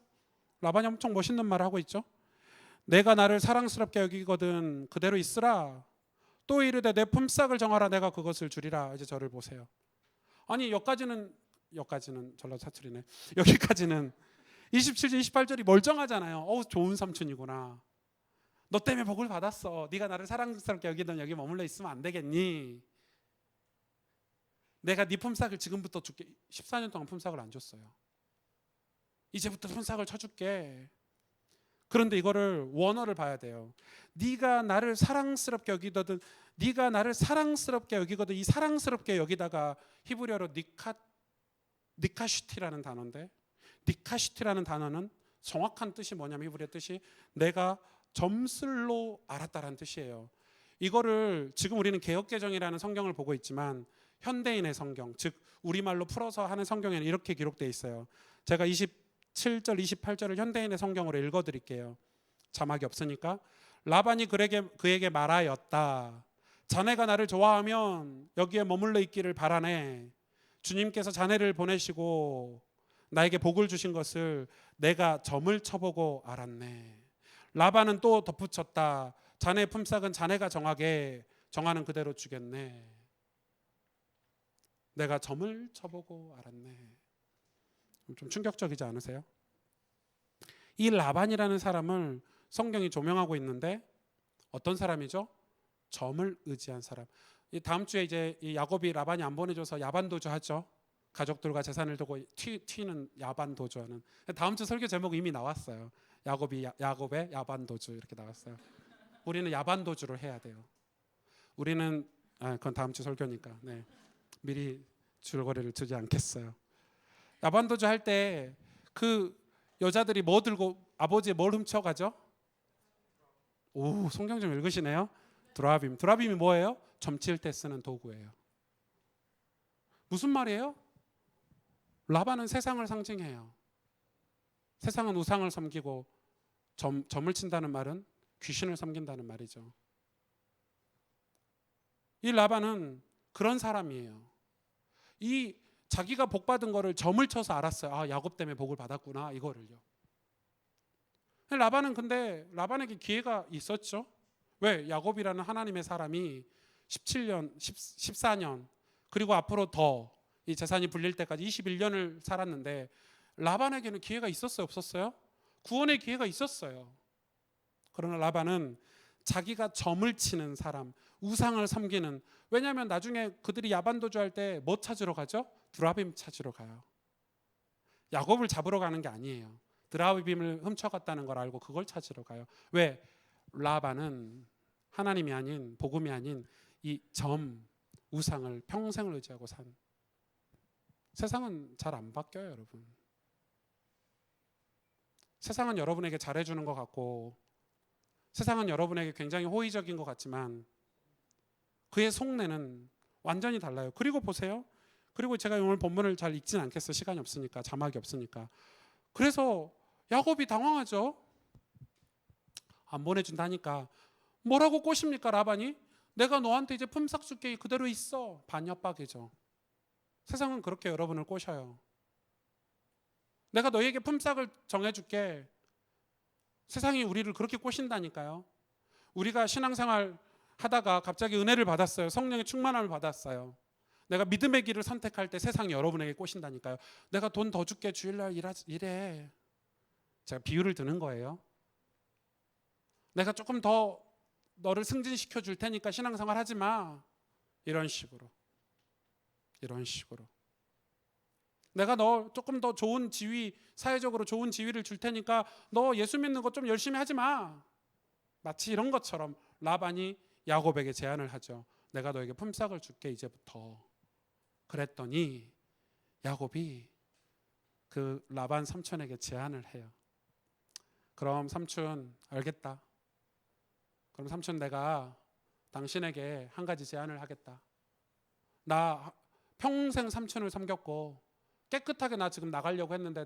라반이 엄청 멋있는 말을 하고 있죠. 내가 나를 사랑스럽게 여기거든 그대로 있으라. 또 이르되 내 품삯을 정하라. 내가 그것을 주리라. 이제 저를 보세요. 아니 여기까지는 전라도 사투리네. 여기까지는 27절 28절이 멀쩡하잖아요. 좋은 삼촌이구나. 너 때문에 복을 받았어. 네가 나를 사랑스럽게 여기던 여기 머물러 있으면 안 되겠니? 내가 네 품삯을 지금부터 줄게. 14년 동안 품삯을 안 줬어요. 이제부터 품삯을 쳐줄게. 그런데 이거를 원어를 봐야 돼요. 네가 나를 사랑스럽게 여기거든. 네가 나를 사랑스럽게 여기거든. 이 사랑스럽게 여기다가 히브리어로 니카슈티라는 단어인데, 니카슈티라는 단어는 정확한 뜻이 뭐냐면 히브리어 뜻이 내가 점술로 알았다라는 뜻이에요. 이거를 지금 우리는 개역개정이라는 성경을 보고 있지만 현대인의 성경, 즉 우리말로 풀어서 하는 성경에는 이렇게 기록되어 있어요. 제가 27절, 28절을 현대인의 성경으로 읽어드릴게요. 자막이 없으니까. 라반이 그에게 말하였다. 자네가 나를 좋아하면 여기에 머물러 있기를 바라네. 주님께서 자네를 보내시고 나에게 복을 주신 것을 내가 점을 쳐보고 알았네. 라반은 또 덧붙였다. 자네의 품삯은 자네가 정하는 그대로 주겠네. 내가 점을 쳐보고 알았네. 좀 충격적이지 않으세요? 이 라반이라는 사람을 성경이 조명하고 있는데 어떤 사람이죠? 점을 의지한 사람. 다음 주에 이제 이 야곱이 라반이 안 보내줘서 야반도주 하죠. 가족들과 재산을 두고 튀는 야반도주하는. 다음 주 설교 제목 이미 나왔어요. 야곱의 야반도주 이렇게 나왔어요. 우리는 야반도주를 해야 돼요. 우리는 그건 다음 주 설교니까 네. 미리 줄거리를 주지 않겠어요. 야반도주 할 때 그 여자들이 뭐 들고 아버지의 뭘 훔쳐가죠? 오, 성경 좀 읽으시네요. 드라빔. 드라빔이 뭐예요? 점칠 때 쓰는 도구예요. 무슨 말이에요? 라반은 세상을 상징해요. 세상은 우상을 섬기고 점을 친다는 말은 귀신을 섬긴다는 말이죠. 이 라반은 그런 사람이에요. 이 자기가 복 받은 거를 점을 쳐서 알았어요. 아, 야곱 때문에 복을 받았구나 이거를요. 라반은 근데 라반에게 기회가 있었죠. 왜? 야곱이라는 하나님의 사람이 17년, 14년 그리고 앞으로 더 이 재산이 불릴 때까지 21년을 살았는데 라반에게는 기회가 있었어요? 없었어요? 구원의 기회가 있었어요. 그러나 라반은 자기가 점을 치는 사람, 우상을 섬기는, 왜냐하면 나중에 그들이 야반도주할 때 뭐 찾으러 가죠? 드라빔 찾으러 가요. 야곱을 잡으러 가는 게 아니에요. 드라빔을 훔쳐갔다는 걸 알고 그걸 찾으러 가요. 왜? 라반은 하나님이 아닌, 복음이 아닌 이 점, 우상을 평생을 의지하고 산. 세상은 잘 안 바뀌어요, 여러분. 세상은 여러분에게 잘해주는 것 같고 세상은 여러분에게 굉장히 호의적인 것 같지만 그의 속내는 완전히 달라요. 그리고 보세요. 그리고 제가 오늘 본문을 잘 읽진 않겠어요. 시간이 없으니까, 자막이 없으니까. 그래서 야곱이 당황하죠. 안 보내준다니까. 뭐라고 꼬십니까 라반이? 내가 너한테 이제 품삯 줄게 그대로 있어. 반협박이죠. 세상은 그렇게 여러분을 꼬셔요. 내가 너에게 품삯을 정해줄게. 세상이 우리를 그렇게 꼬신다니까요. 우리가 신앙생활 하다가 갑자기 은혜를 받았어요. 성령의 충만함을 받았어요. 내가 믿음의 길을 선택할 때 세상이 여러분에게 꼬신다니까요. 내가 돈 더 줄게 주일날 일해. 제가 비유를 드는 거예요. 내가 조금 더 너를 승진시켜 줄 테니까 신앙생활 하지 마. 이런 식으로. 내가 너 조금 더 좋은 지위, 사회적으로 좋은 지위를 줄 테니까 너 예수 믿는 거 좀 열심히 하지 마. 마치 이런 것처럼 라반이 야곱에게 제안을 하죠. 내가 너에게 품삯을 줄게 이제부터. 그랬더니 야곱이 그 라반 삼촌에게 제안을 해요. 그럼 삼촌 알겠다. 그럼 삼촌 내가 당신에게 한 가지 제안을 하겠다. 나 평생 삼촌을 섬겼고 깨끗하게 나 지금 나가려고 했는데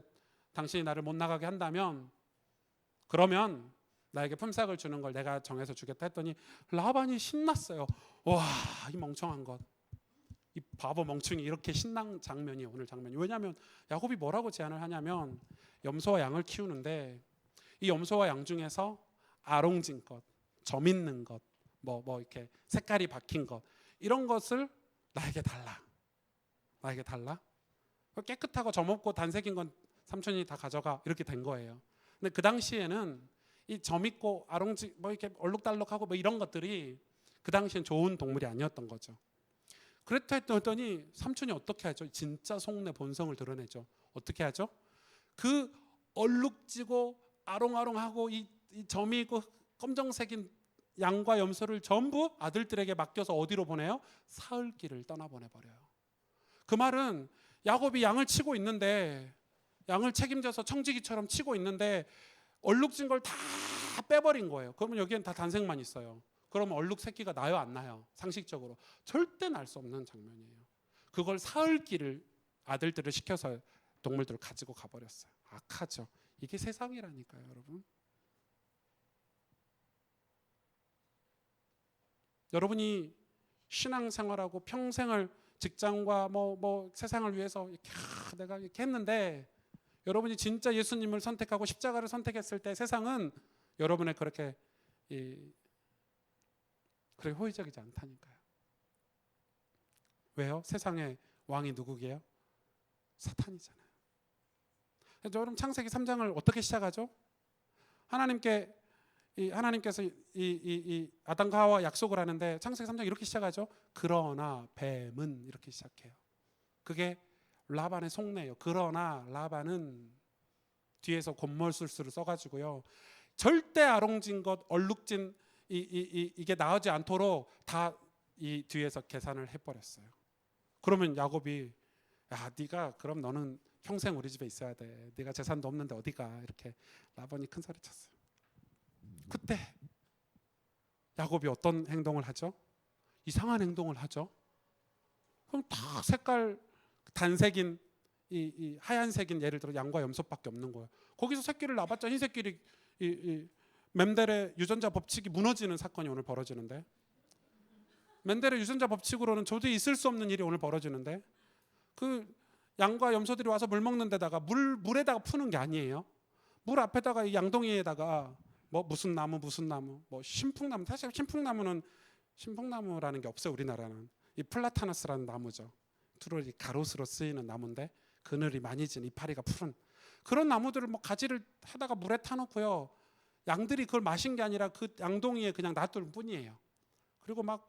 당신이 나를 못 나가게 한다면 그러면 나에게 품삯을 주는 걸 내가 정해서 주겠다 했더니 라반이 신났어요. 와, 이 멍청한 것. 이 바보 멍충이 이렇게 신난 장면이 오늘 장면이. 왜냐하면 야곱이 뭐라고 제안을 하냐면 염소와 양을 키우는데 이 염소와 양 중에서 아롱진 것, 점 있는 것, 뭐 이렇게 색깔이 박힌 것 이런 것을 나에게 달라. 나에게 달라. 깨끗하고 점 없고 단색인 건 삼촌이 다 가져가 이렇게 된 거예요. 근데 그 당시에는 이 점 있고 아롱지 뭐 이렇게 얼룩달룩하고 뭐 이런 것들이 그 당시엔 좋은 동물이 아니었던 거죠. 그랬다 했더니 삼촌이 어떻게 하죠? 진짜 속내 본성을 드러내죠. 어떻게 하죠? 그 얼룩지고 아롱아롱하고 이 점이 있고 검정색인 양과 염소를 전부 아들들에게 맡겨서 어디로 보내요? 사흘길을 떠나보내버려요. 그 말은 야곱이 양을 치고 있는데 양을 책임져서 청지기처럼 치고 있는데 얼룩진 걸 다 빼버린 거예요. 그러면 여기엔 다 단색만 있어요. 그러면 얼룩 새끼가 나요 안 나요? 상식적으로 절대 날 수 없는 장면이에요. 그걸 사흘길을 아들들을 시켜서 동물들을 가지고 가버렸어요. 악하죠. 이게 세상이라니까요, 여러분. 여러분이 신앙생활하고 평생을 직장과 뭐 세상을 위해서 이렇게 내가 이렇게 했는데 여러분이 진짜 예수님을 선택하고 십자가를 선택했을 때 세상은 여러분의 그렇게 호의적이지 않다니까요. 왜요? 세상의 왕이 누구게요? 사탄이잖아요. 여러분 창세기 3장을 어떻게 시작하죠? 하나님께서 이 아담과 하와 약속을 하는데 창세기 3장 이렇게 시작하죠. 그러나 뱀은 이렇게 시작해요. 그게 라반의 속내예요. 그러나 라반은 뒤에서 곤몰술수를 써가지고요. 절대 아롱진 것, 얼룩진 이게 나오지 않도록 다 이 뒤에서 계산을 해버렸어요. 그러면 야곱이 야, 네가 그럼 너는 평생 우리 집에 있어야 돼. 네가 재산도 없는데 어디가? 이렇게 라반이 큰 소리 쳤어요. 그때 야곱이 어떤 행동을 하죠? 이상한 행동을 하죠. 그럼 다 색깔 단색인 이 하얀색인 예를 들어 양과 염소밖에 없는 거예요. 거기서 새끼를 낳아봤자 흰새끼리 멘델의 유전자 법칙이 무너지는 사건이 오늘 벌어지는데 멘델의 유전자 법칙으로는 도저히 있을 수 없는 일이 오늘 벌어지는데 그 양과 염소들이 와서 물 먹는 데다가 물에다가 푸는 게 아니에요. 물 앞에다가 이 양동이에다가 뭐 무슨 나무 뭐 신풍나무. 사실 신풍나무라는 게 없어요. 우리나라는 이 플라타너스라는 나무죠. 주로 가로수로 쓰이는 나무인데 그늘이 많이 진 이파리가 푸른 그런 나무들을 뭐 가지를 하다가 물에 타놓고요. 양들이 그걸 마신 게 아니라 그 양동이에 그냥 놔둘 뿐이에요. 그리고 막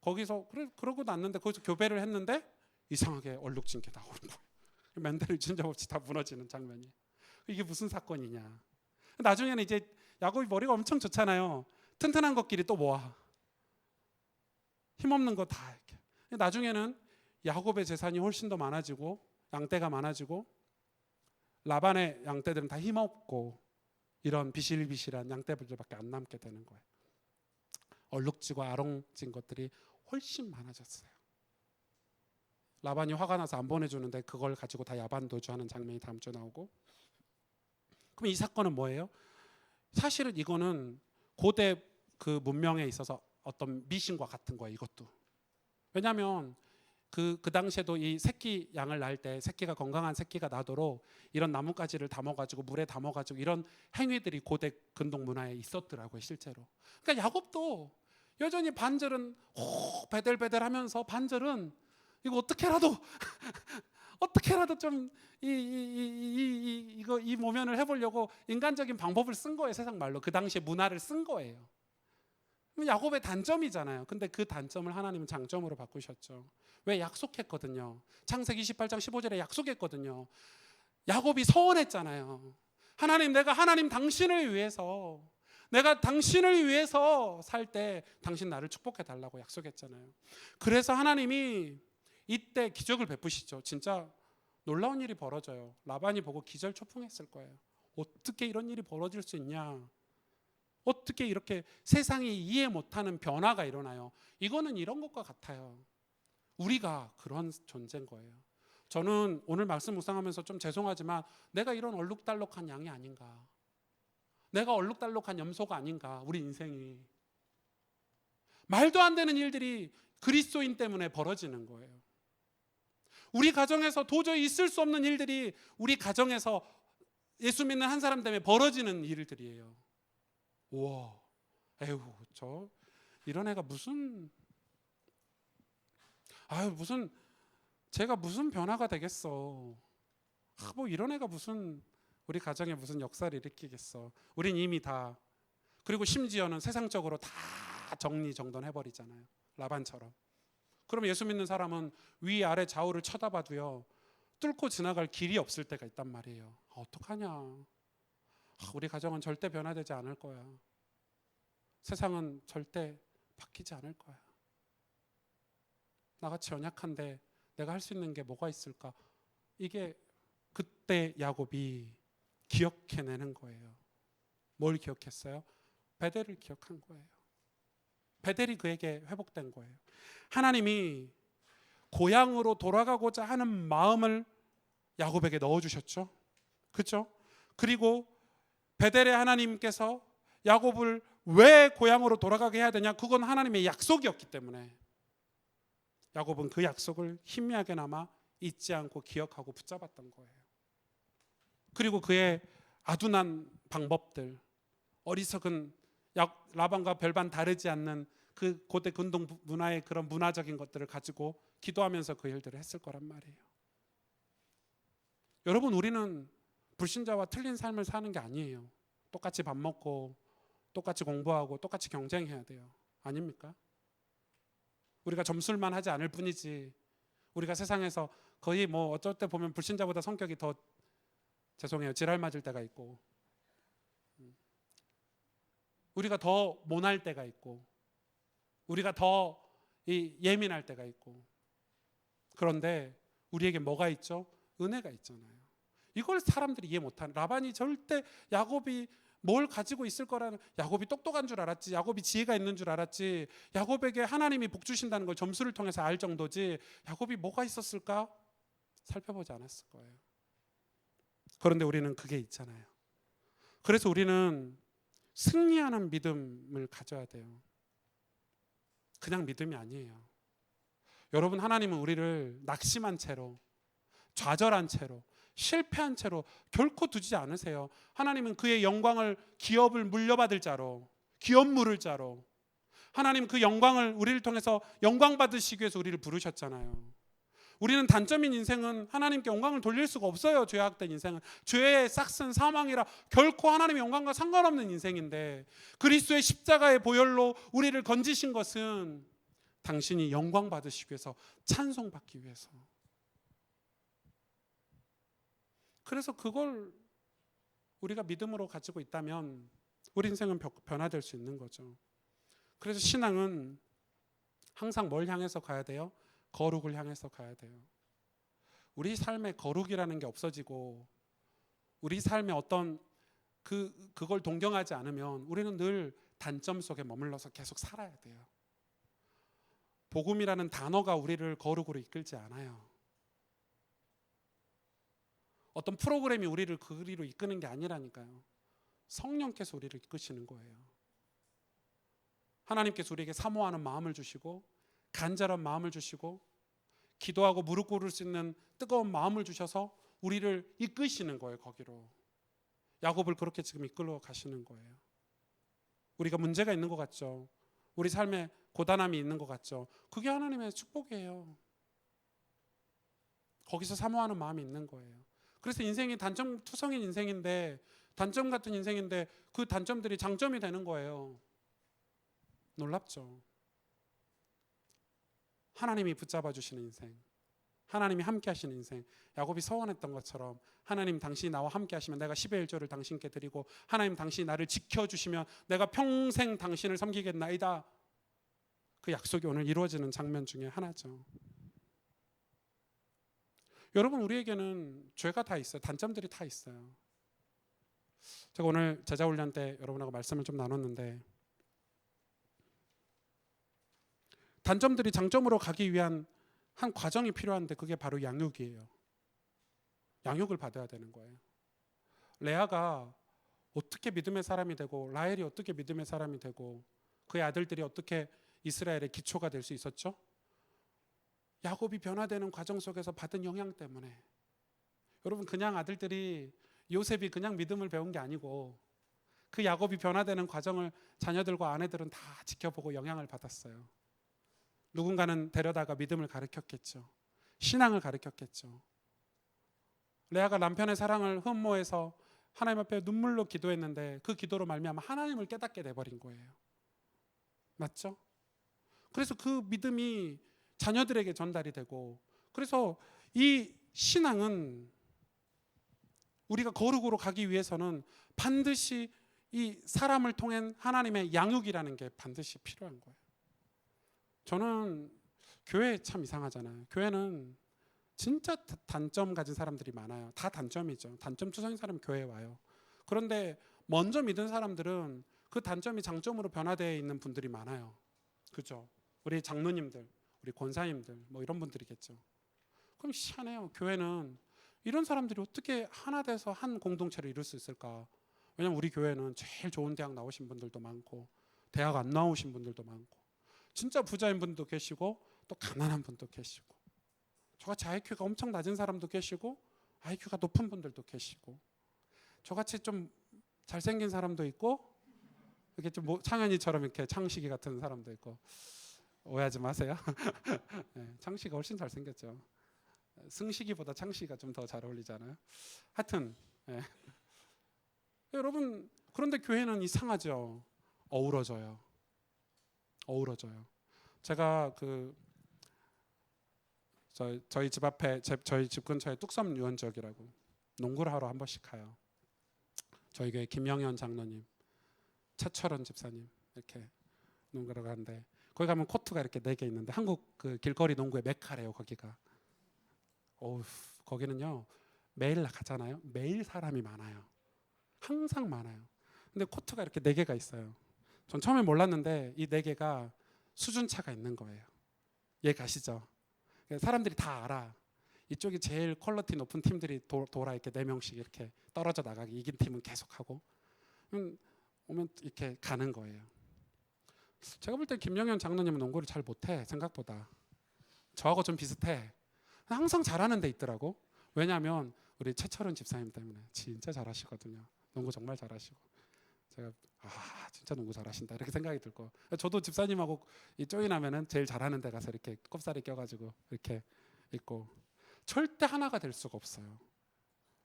거기서 그러고 났는데 거기서 교배를 했는데 이상하게 얼룩진 게 나오는 거예요. 맨델의 진짜 없이 다 무너지는 장면이에요. 이게 무슨 사건이냐. 나중에는 이제 야곱이 머리가 엄청 좋잖아요. 튼튼한 것끼리 또 모아. 힘없는 거 다 이렇게. 나중에는 야곱의 재산이 훨씬 더 많아지고 양떼가 많아지고 라반의 양떼들은 다 힘없고 이런 비실비실한 양떼들밖에 안 남게 되는 거예요. 얼룩지고 아롱진 것들이 훨씬 많아졌어요. 라반이 화가 나서 안 보내주는데 그걸 가지고 다 야반도주하는 장면이 다음 주에 나오고. 그럼 이 사건은 뭐예요? 사실은 이거는 고대 그 문명에 있어서 어떤 미신과 같은 거예요. 이것도. 왜냐하면 그 당시에도 이 새끼 양을 낳을 때 새끼가 건강한 새끼가 나도록 이런 나뭇가지를 담아가지고 물에 담아가지고 이런 행위들이 고대 근동 문화에 있었더라고요. 실제로. 그러니까 야곱도 여전히 반절은 베델베델하면서 반절은 이거 어떻게라도 좀 이 모면을 해보려고 인간적인 방법을 쓴 거예요. 세상 말로 그 당시의 문화를 쓴 거예요. 야곱의 단점이잖아요. 근데 그 단점을 하나님은 장점으로 바꾸셨죠. 왜? 약속했거든요. 창세기 28장 15절에 약속했거든요. 야곱이 서원했잖아요. 하나님, 내가 당신을 위해서 살 때 당신 나를 축복해 달라고 약속했잖아요. 그래서 하나님이 이때 기적을 베푸시죠. 진짜 놀라운 일이 벌어져요. 라반이 보고 기절초풍했을 거예요. 어떻게 이런 일이 벌어질 수 있냐? 어떻게 이렇게 세상이 이해 못하는 변화가 일어나요? 이거는 이런 것과 같아요. 우리가 그런 존재인 거예요. 저는 오늘 말씀 묵상하면서 좀 죄송하지만 내가 이런 얼룩달룩한 양이 아닌가, 내가 얼룩달룩한 염소가 아닌가. 우리 인생이 말도 안 되는 일들이 그리스도인 때문에 벌어지는 거예요. 우리 가정에서 도저히 있을 수 없는 일들이 우리 가정에서 예수 믿는 한 사람 때문에 벌어지는 일들이에요. 우와, 에휴, 저 이런 애가 무슨 제가 무슨 변화가 되겠어. 뭐 이런 애가 무슨 우리 가정에 무슨 역사를 일으키겠어. 우린 이미 다, 그리고 심지어는 세상적으로 다 정리정돈해버리잖아요. 라반처럼. 그럼 예수 믿는 사람은 위아래 좌우를 쳐다봐도요, 뚫고 지나갈 길이 없을 때가 있단 말이에요. 어떡하냐. 우리 가정은 절대 변화되지 않을 거야. 세상은 절대 바뀌지 않을 거야. 나같이 연약한데 내가 할 수 있는 게 뭐가 있을까? 이게 그때 야곱이 기억해내는 거예요. 뭘 기억했어요? 베델을 기억한 거예요. 베델이 그에게 회복된 거예요. 하나님이 고향으로 돌아가고자 하는 마음을 야곱에게 넣어주셨죠. 그렇죠? 그리고 베델의 하나님께서 야곱을 왜 고향으로 돌아가게 해야 되냐? 그건 하나님의 약속이었기 때문에 야곱은 그 약속을 희미하게나마 잊지 않고 기억하고 붙잡았던 거예요. 그리고 그의 아둔한 방법들, 어리석은 라반과 별반 다르지 않는 그 고대 근동 문화의 그런 문화적인 것들을 가지고 기도하면서 그 일들을 했을 거란 말이에요. 여러분, 우리는 불신자와 틀린 삶을 사는 게 아니에요. 똑같이 밥 먹고 똑같이 공부하고 똑같이 경쟁해야 돼요. 아닙니까? 우리가 점술만 하지 않을 뿐이지, 우리가 세상에서 거의 뭐 어쩔 때 보면 불신자보다 성격이 더, 죄송해요, 지랄 맞을 때가 있고, 우리가 더 모날 때가 있고, 우리가 더 예민할 때가 있고. 그런데 우리에게 뭐가 있죠? 은혜가 있잖아요. 이걸 사람들이 이해 못하는, 라반이 절대 야곱이 뭘 가지고 있을 거라는, 야곱이 똑똑한 줄 알았지, 야곱이 지혜가 있는 줄 알았지, 야곱에게 하나님이 복 주신다는 걸 점수를 통해서 알 정도지, 야곱이 뭐가 있었을까? 살펴보지 않았을 거예요. 그런데 우리는 그게 있잖아요. 그래서 우리는 승리하는 믿음을 가져야 돼요. 그냥 믿음이 아니에요. 여러분, 하나님은 우리를 낙심한 채로, 좌절한 채로, 실패한 채로 결코 두지 않으세요. 하나님은 그의 영광을, 기업을 물려받을 자로, 기업 물을 자로, 하나님 그 영광을 우리를 통해서 영광 받으시기 위해서 우리를 부르셨잖아요. 우리는 단점인 인생은 하나님께 영광을 돌릴 수가 없어요. 죄악된 인생은, 죄의 싹슨 사망이라 결코 하나님의 영광과 상관없는 인생인데, 그리스도의 십자가의 보혈로 우리를 건지신 것은 당신이 영광 받으시기 위해서, 찬송받기 위해서. 그래서 그걸 우리가 믿음으로 가지고 있다면 우리 인생은 변화될 수 있는 거죠. 그래서 신앙은 항상 뭘 향해서 가야 돼요? 거룩을 향해서 가야 돼요. 우리 삶에 거룩이라는 게 없어지고 우리 삶에 어떤 그걸 동경하지 않으면 우리는 늘 단점 속에 머물러서 계속 살아야 돼요. 복음이라는 단어가 우리를 거룩으로 이끌지 않아요. 어떤 프로그램이 우리를 그리로 이끄는 게 아니라니까요. 성령께서 우리를 이끄시는 거예요. 하나님께서 우리에게 사모하는 마음을 주시고, 간절한 마음을 주시고, 기도하고 무릎 꿇을 수 있는 뜨거운 마음을 주셔서 우리를 이끄시는 거예요. 거기로 야곱을 그렇게 지금 이끌어 가시는 거예요. 우리가 문제가 있는 것 같죠? 우리 삶에 고단함이 있는 것 같죠? 그게 하나님의 축복이에요. 거기서 사모하는 마음이 있는 거예요. 그래서 인생이 단점 투성인 인생인데, 단점 같은 인생인데 그 단점들이 장점이 되는 거예요. 놀랍죠? 하나님이 붙잡아 주시는 인생, 하나님이 함께 하시는 인생. 야곱이 서원했던 것처럼, 하나님 당신이 나와 함께 하시면 내가 10의 1조를 당신께 드리고, 하나님 당신이 나를 지켜주시면 내가 평생 당신을 섬기겠나이다. 그 약속이 오늘 이루어지는 장면 중에 하나죠. 여러분, 우리에게는 죄가 다 있어요. 단점들이 다 있어요. 제가 오늘 제자훈련 때 여러분하고 말씀을 좀 나눴는데 단점들이 장점으로 가기 위한 한 과정이 필요한데 그게 바로 양육이에요. 양육을 받아야 되는 거예요. 레아가 어떻게 믿음의 사람이 되고 라헬이 어떻게 믿음의 사람이 되고 그의 아들들이 어떻게 이스라엘의 기초가 될 수 있었죠? 야곱이 변화되는 과정 속에서 받은 영향 때문에. 여러분, 그냥 아들들이 요셉이 그냥 믿음을 배운 게 아니고 그 야곱이 변화되는 과정을 자녀들과 아내들은 다 지켜보고 영향을 받았어요. 누군가는 데려다가 믿음을 가르쳤겠죠. 신앙을 가르쳤겠죠. 레아가 남편의 사랑을 흠모해서 하나님 앞에 눈물로 기도했는데 그 기도로 말미암아 하나님을 깨닫게 돼버린 거예요. 맞죠? 그래서 그 믿음이 자녀들에게 전달이 되고, 그래서 이 신앙은 우리가 거룩으로 가기 위해서는 반드시 이 사람을 통한 하나님의 양육이라는 게 반드시 필요한 거예요. 저는 교회 참 이상하잖아요. 교회는 진짜 단점 가진 사람들이 많아요. 다 단점이죠. 단점 투성인 사람이 교회에 와요. 그런데 먼저 믿은 사람들은 그 단점이 장점으로 변화되어 있는 분들이 많아요. 그죠? 우리 장로님들, 우리 권사님들 뭐 이런 분들이겠죠. 그럼 희한해요. 교회는 이런 사람들이 어떻게 하나 돼서 한 공동체를 이룰 수 있을까? 왜냐면 우리 교회는 제일 좋은 대학 나오신 분들도 많고 대학 안 나오신 분들도 많고 진짜 부자인 분도 계시고 또 가난한 분도 계시고 저같이 IQ가 엄청 낮은 사람도 계시고 IQ가 높은 분들도 계시고 저같이 좀 잘생긴 사람도 있고 이렇게 좀 창현이처럼 이렇게 창식이 같은 사람도 있고 오해하지 마세요. 네, 창식이가 훨씬 잘생겼죠. 승식이보다 창식이가 좀 더 잘 어울리잖아요. 하여튼 네. 여러분, 그런데 교회는 이상하죠. 어우러져요. 제가 저희 집 앞에 저희 집 근처에 뚝섬 유원지역이라고 농구를 하러 한 번씩 가요. 저희 교회 김영현 장로님, 최철원 집사님 이렇게 농구를 가는데 거기 가면 코트가 이렇게 4개 있는데 한국 그 길거리 농구의 메카래요. 거기가. 거기는요 매일 가잖아요. 매일 사람이 많아요. 항상 많아요. 근데 코트가 이렇게 4개가 있어요. 전 처음에 몰랐는데 이 4개가 수준차가 있는 거예요. 이해 가시죠? 사람들이 다 알아. 이쪽이 제일 퀄리티 높은 팀들이 돌아 이렇게 4명씩 이렇게 떨어져 나가기, 이긴 팀은 계속하고 오면 이렇게 가는 거예요. 제가 볼 때 김영현 장로님은 농구를 잘 못해. 생각보다 저하고 좀 비슷해. 항상 잘하는 데 있더라고. 왜냐하면 우리 최철은 집사님 때문에 진짜 잘하시거든요. 농구 정말 잘하시고 제가 진짜 농구 잘하신다 이렇게 생각이 들고, 저도 집사님하고 이 조인하면은 제일 잘하는 데 가서 이렇게 꼽사리 껴가지고 이렇게 있고 절대 하나가 될 수가 없어요.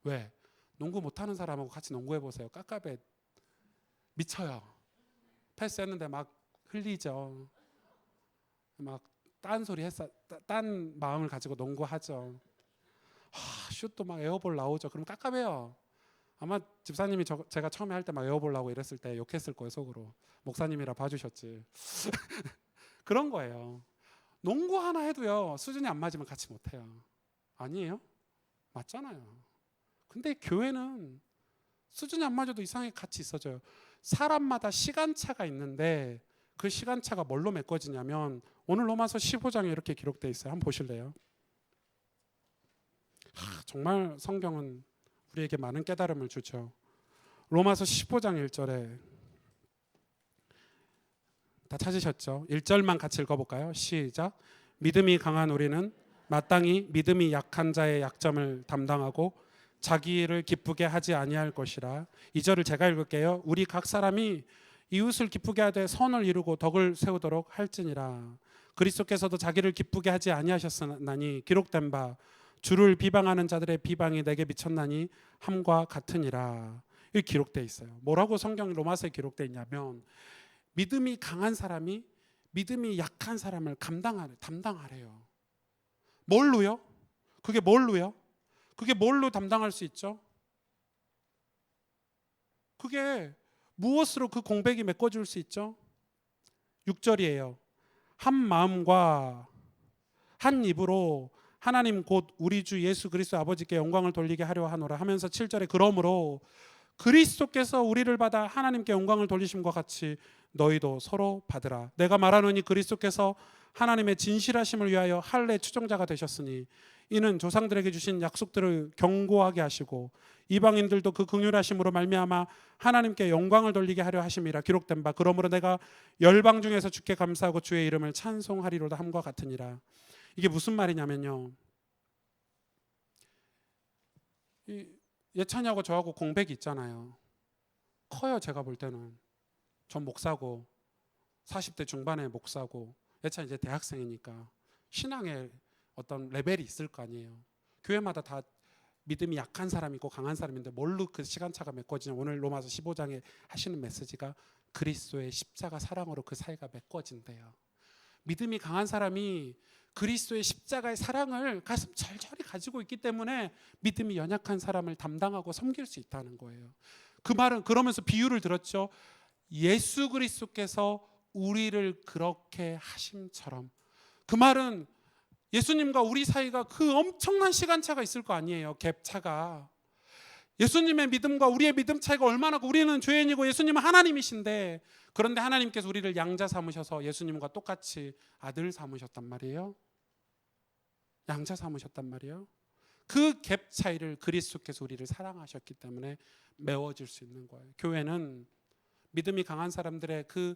왜? 농구 못하는 사람하고 같이 농구해 보세요. 깝깝해 미쳐요. 패스했는데 막 흘리죠. 막 딴 소리 했어. 딴 마음을 가지고 농구하죠. 슛도 막 에어볼 나오죠. 그럼 깝깝해요. 아마 집사님이 제가 처음에 할 때 막 에어볼 나오고 이랬을 때 욕했을 거예요. 속으로. 목사님이라 봐주셨지. 그런 거예요. 농구 하나 해도요 수준이 안 맞으면 같이 못해요. 아니에요? 맞잖아요. 근데 교회는 수준이 안 맞아도 이상하게 같이 있어줘요. 사람마다 시간차가 있는데 그 시간차가 뭘로 메꿔지냐면 오늘 로마서 15장에 이렇게 기록되어 있어요. 한번 보실래요? 정말 성경은 우리에게 많은 깨달음을 주죠. 로마서 15장 1절에 다 찾으셨죠? 1절만 같이 읽어볼까요? 시작. 믿음이 강한 우리는 마땅히 믿음이 약한 자의 약점을 담당하고 자기 일을 기쁘게 하지 아니할 것이라. 2절을 제가 읽을게요. 우리 각 사람이 이웃을 기쁘게 하되 선을 이루고 덕을 세우도록 할지니라. 그리스도께서도 자기를 기쁘게 하지 아니하셨나니 기록된 바 주를 비방하는 자들의 비방이 내게 미쳤나니 함과 같으니라. 이렇게 기록되어 있어요. 뭐라고 성경 로마서에 기록되어 있냐면 믿음이 강한 사람이 믿음이 약한 사람을 담당하래요. 뭘로요? 그게 뭘로요? 그게 뭘로 담당할 수 있죠? 그게 무엇으로 그 공백이 메꿔줄 수 있죠? 6절이에요. 한 마음과 한 입으로 하나님 곧 우리 주 예수 그리스도 아버지께 영광을 돌리게 하려 하노라 하면서 7절에 그러므로 그리스도께서 우리를 받아 하나님께 영광을 돌리심과 같이 너희도 서로 받으라. 내가 말하노니 그리스도께서 하나님의 진실하심을 위하여 할례 추종자가 되셨으니 이는 조상들에게 주신 약속들을 경고하게 하시고 이방인들도 그 긍휼하심으로 말미암아 하나님께 영광을 돌리게 하려 하심이라. 기록된 바 그러므로 내가 열방 중에서 주께 감사하고 주의 이름을 찬송하리로다 함과 같으니라. 이게 무슨 말이냐면요, 예찬이하고 저하고 공백이 있잖아요. 커요. 제가 볼 때는 전 목사고 40대 중반에 목사고, 예찬이 이제 대학생이니까 신앙의 어떤 레벨이 있을 거 아니에요. 교회마다 다 믿음이 약한 사람이 있고 강한 사람인데 뭘로 그 시간차가 메꿔지냐. 오늘 로마서 15장에 하시는 메시지가 그리스도의 십자가 사랑으로 그 사이가 메꿔진대요. 믿음이 강한 사람이 그리스도의 십자가의 사랑을 가슴 절절히 가지고 있기 때문에 믿음이 연약한 사람을 담당하고 섬길 수 있다는 거예요. 그 말은 그러면서 비유를 들었죠. 예수 그리스도께서 우리를 그렇게 하심처럼. 그 말은 예수님과 우리 사이가 그 엄청난 시간차가 있을 거 아니에요. 갭차가. 예수님의 믿음과 우리의 믿음 차이가 얼마나, 우리는 죄인이고 예수님은 하나님이신데, 그런데 하나님께서 우리를 양자 삼으셔서 예수님과 똑같이 아들 삼으셨단 말이에요. 양자 삼으셨단 말이에요. 그 갭 차이를 그리스도께서 우리를 사랑하셨기 때문에 메워질 수 있는 거예요. 교회는 믿음이 강한 사람들의 그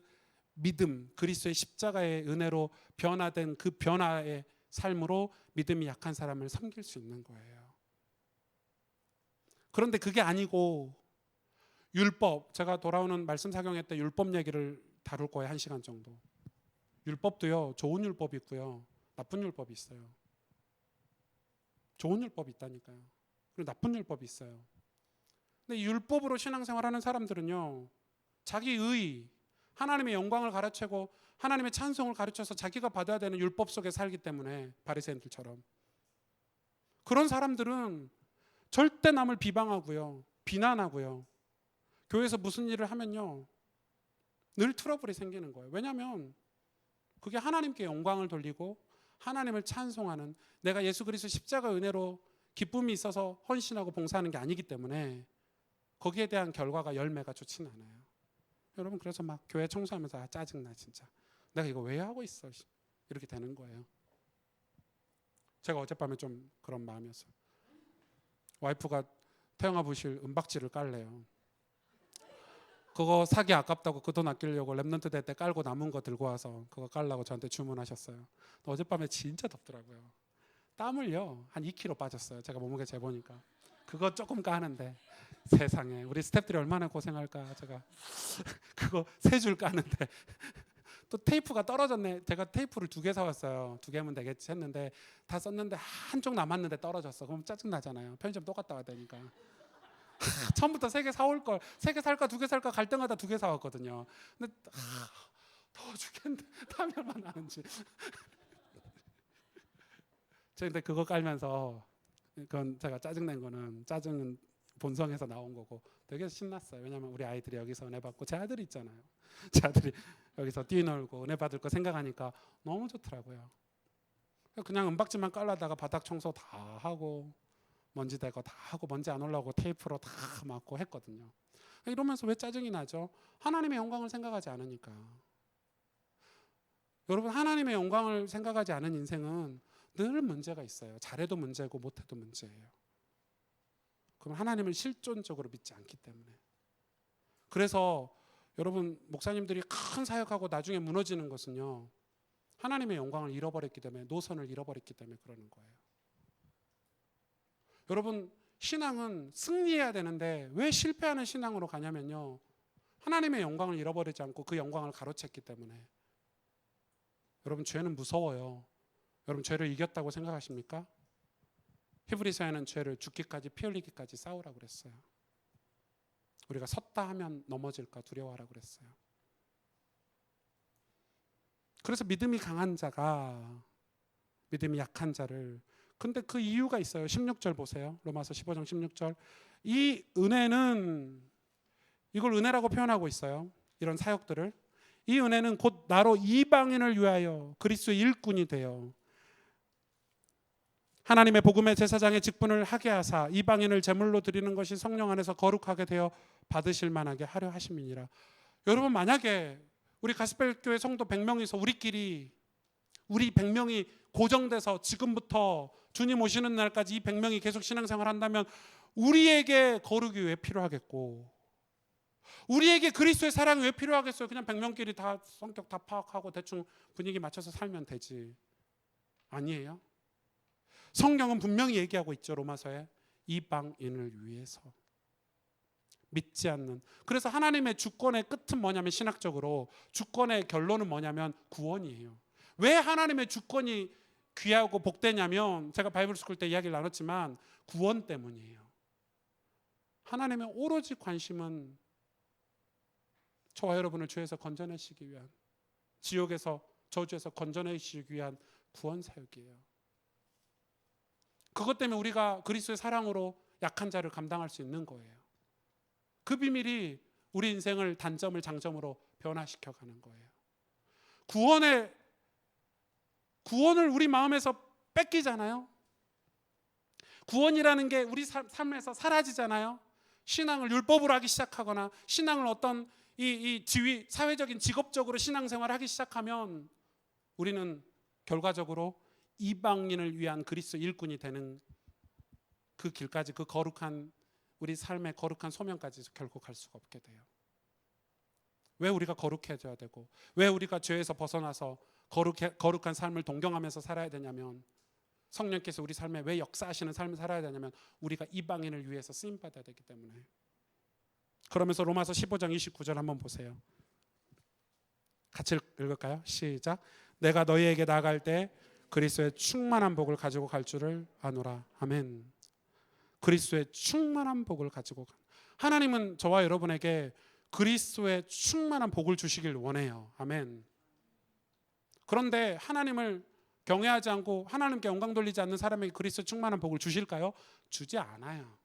믿음, 그리스도의 십자가의 은혜로 변화된 그 변화의 삶으로 믿음이 약한 사람을 섬길 수 있는 거예요. 그런데 그게 아니고 율법, 제가 돌아오는 말씀 사경회 때 율법 얘기를 다룰 거예요. 1시간 정도. 율법도요, 좋은 율법이 있고요, 나쁜 율법이 있어요. 좋은 율법이 있다니까요. 그리고 나쁜 율법이 있어요. 근데 율법으로 신앙생활하는 사람들은요, 자기 의, 하나님의 영광을 가르치고 하나님의 찬송을 가르쳐서 자기가 받아야 되는 율법 속에 살기 때문에, 바리새인들처럼 그런 사람들은 절대 남을 비방하고요, 비난하고요, 교회에서 무슨 일을 하면요 늘 트러블이 생기는 거예요. 왜냐하면 그게 하나님께 영광을 돌리고 하나님을 찬송하는, 내가 예수 그리스도 십자가 은혜로 기쁨이 있어서 헌신하고 봉사하는 게 아니기 때문에 거기에 대한 결과가 열매가 좋지는 않아요. 여러분, 그래서 막 교회 청소하면서 짜증나, 진짜 내가 이거 왜 하고 있어, 이렇게 되는 거예요. 제가 어젯밤에 좀 그런 마음이었어요. 와이프가 태영아 부실 은박지를 깔래요. 그거 사기 아깝다고 그 돈 아끼려고 랩넌트 대 때 깔고 남은 거 들고 와서 그거 깔라고 저한테 주문하셨어요. 어젯밤에 진짜 덥더라고요. 땀을요 한 2kg 빠졌어요. 제가 몸무게 재보니까. 그거 조금 까는데 세상에 우리 스태프들이 얼마나 고생할까. 제가 그거 3줄 까는데 또 테이프가 떨어졌네. 제가 테이프를 2개 사왔어요. 2개면 되겠지 했는데 다 썼는데 한쪽 남았는데 떨어졌어. 그럼 짜증나잖아요. 편의점 또 갔다 와야 되니까. 처음부터 3개 사올 걸, 3개 살까 2개 살까 갈 때마다 2개 사왔거든요. 근데 더워 죽겠는데 땀이 얼마나 나는지. 제가 근데 그거 깔면서, 그건 제가 짜증낸 거는, 짜증은 본성에서 나온 거고 되게 신났어요. 왜냐하면 우리 아이들이 여기서 은혜 받고, 제 아들이 있잖아요. 제 아들이 여기서 뛰놀고 은혜 받을 거 생각하니까 너무 좋더라고요. 그냥 은박지만 깔라다가 바닥 청소 다 하고 먼지 대고 다 하고 먼지 안 올라오고 테이프로 다 막고 했거든요. 이러면서 왜 짜증이 나죠? 하나님의 영광을 생각하지 않으니까. 여러분, 하나님의 영광을 생각하지 않은 인생은 늘 문제가 있어요. 잘해도 문제고 못해도 문제예요. 그럼 하나님을 실존적으로 믿지 않기 때문에. 그래서 여러분, 목사님들이 큰 사역하고 나중에 무너지는 것은요, 하나님의 영광을 잃어버렸기 때문에, 노선을 잃어버렸기 때문에 그러는 거예요. 여러분, 신앙은 승리해야 되는데 왜 실패하는 신앙으로 가냐면요, 하나님의 영광을 잃어버리지 않고 그 영광을 가로챘기 때문에. 여러분, 죄는 무서워요. 여러분, 죄를 이겼다고 생각하십니까? 히브리서에는 죄를 죽기까지, 피 흘리기까지 싸우라고 그랬어요. 우리가 섰다 하면 넘어질까 두려워하라고 그랬어요. 그래서 믿음이 강한 자가 믿음이 약한 자를, 근데 그 이유가 있어요. 16절 보세요. 로마서 15장 16절. 이 은혜는, 이걸 은혜라고 표현하고 있어요. 이런 사역들을. 이 은혜는 곧 나로 이방인을 위하여 그리스도의 일꾼이 되어 하나님의 복음의 제사장의 직분을 하게 하사 이방인을 제물로 드리는 것이 성령 안에서 거룩하게 되어 받으실 만하게 하려 하심이니라. 여러분, 만약에 우리 가스펠교회 성도 100명이서 우리 100명이 고정돼서 지금부터 주님 오시는 날까지 이 100명이 계속 신앙생활 한다면 우리에게 거룩이 왜 필요하겠고, 우리에게 그리스도의 사랑이 왜 필요하겠어요? 그냥 100명끼리 다 성격 다 파악하고 대충 분위기 맞춰서 살면 되지. 아니에요. 성경은 분명히 얘기하고 있죠. 로마서에 이방인을 위해서, 믿지 않는. 그래서 하나님의 주권의 끝은 뭐냐면, 신학적으로 주권의 결론은 뭐냐면 구원이에요. 왜 하나님의 주권이 귀하고 복되냐면, 제가 바이블 스쿨 때 이야기를 나눴지만 구원 때문이에요. 하나님의 오로지 관심은 저와 여러분을 죄에서 건져내시기 위한, 지옥에서 저주에서 건져내시기 위한 구원 사역이에요. 그것 때문에 우리가 그리스도의 사랑으로 약한 자를 감당할 수 있는 거예요. 그 비밀이 우리 인생을 단점을 장점으로 변화시켜 가는 거예요. 구원을 우리 마음에서 뺏기잖아요. 구원이라는 게 우리 삶에서 사라지잖아요. 신앙을 율법으로 하기 시작하거나 신앙을 어떤 이 지위, 사회적인 직업적으로 신앙생활을 하기 시작하면 우리는 결과적으로 이방인을 위한 그리스도 일꾼이 되는 그 길까지, 그 거룩한 우리 삶의 거룩한 소명까지 결코 갈 수가 없게 돼요. 왜 우리가 거룩해져야 되고, 왜 우리가 죄에서 벗어나서 거룩한 삶을 동경하면서 살아야 되냐면, 성령께서 우리 삶에 왜 역사하시는 삶을 살아야 되냐면 우리가 이방인을 위해서 쓰임받아야 되기 때문에. 그러면서 로마서 15장 29절 한번 보세요. 같이 읽을까요? 시작. 내가 너희에게 나아갈 때 그리스도의 충만한 복을 가지고 갈 줄을 아노라. 아멘. 그리스도의 충만한 복을 가지고, 하나님은 저와 여러분에게 그리스도의 충만한 복을 주시길 원해요. 아멘. 그런데 하나님을 경외하지 않고 하나님께 영광 돌리지 않는 사람에게 그리스도의 충만한 복을 주실까요? 주지 않아요.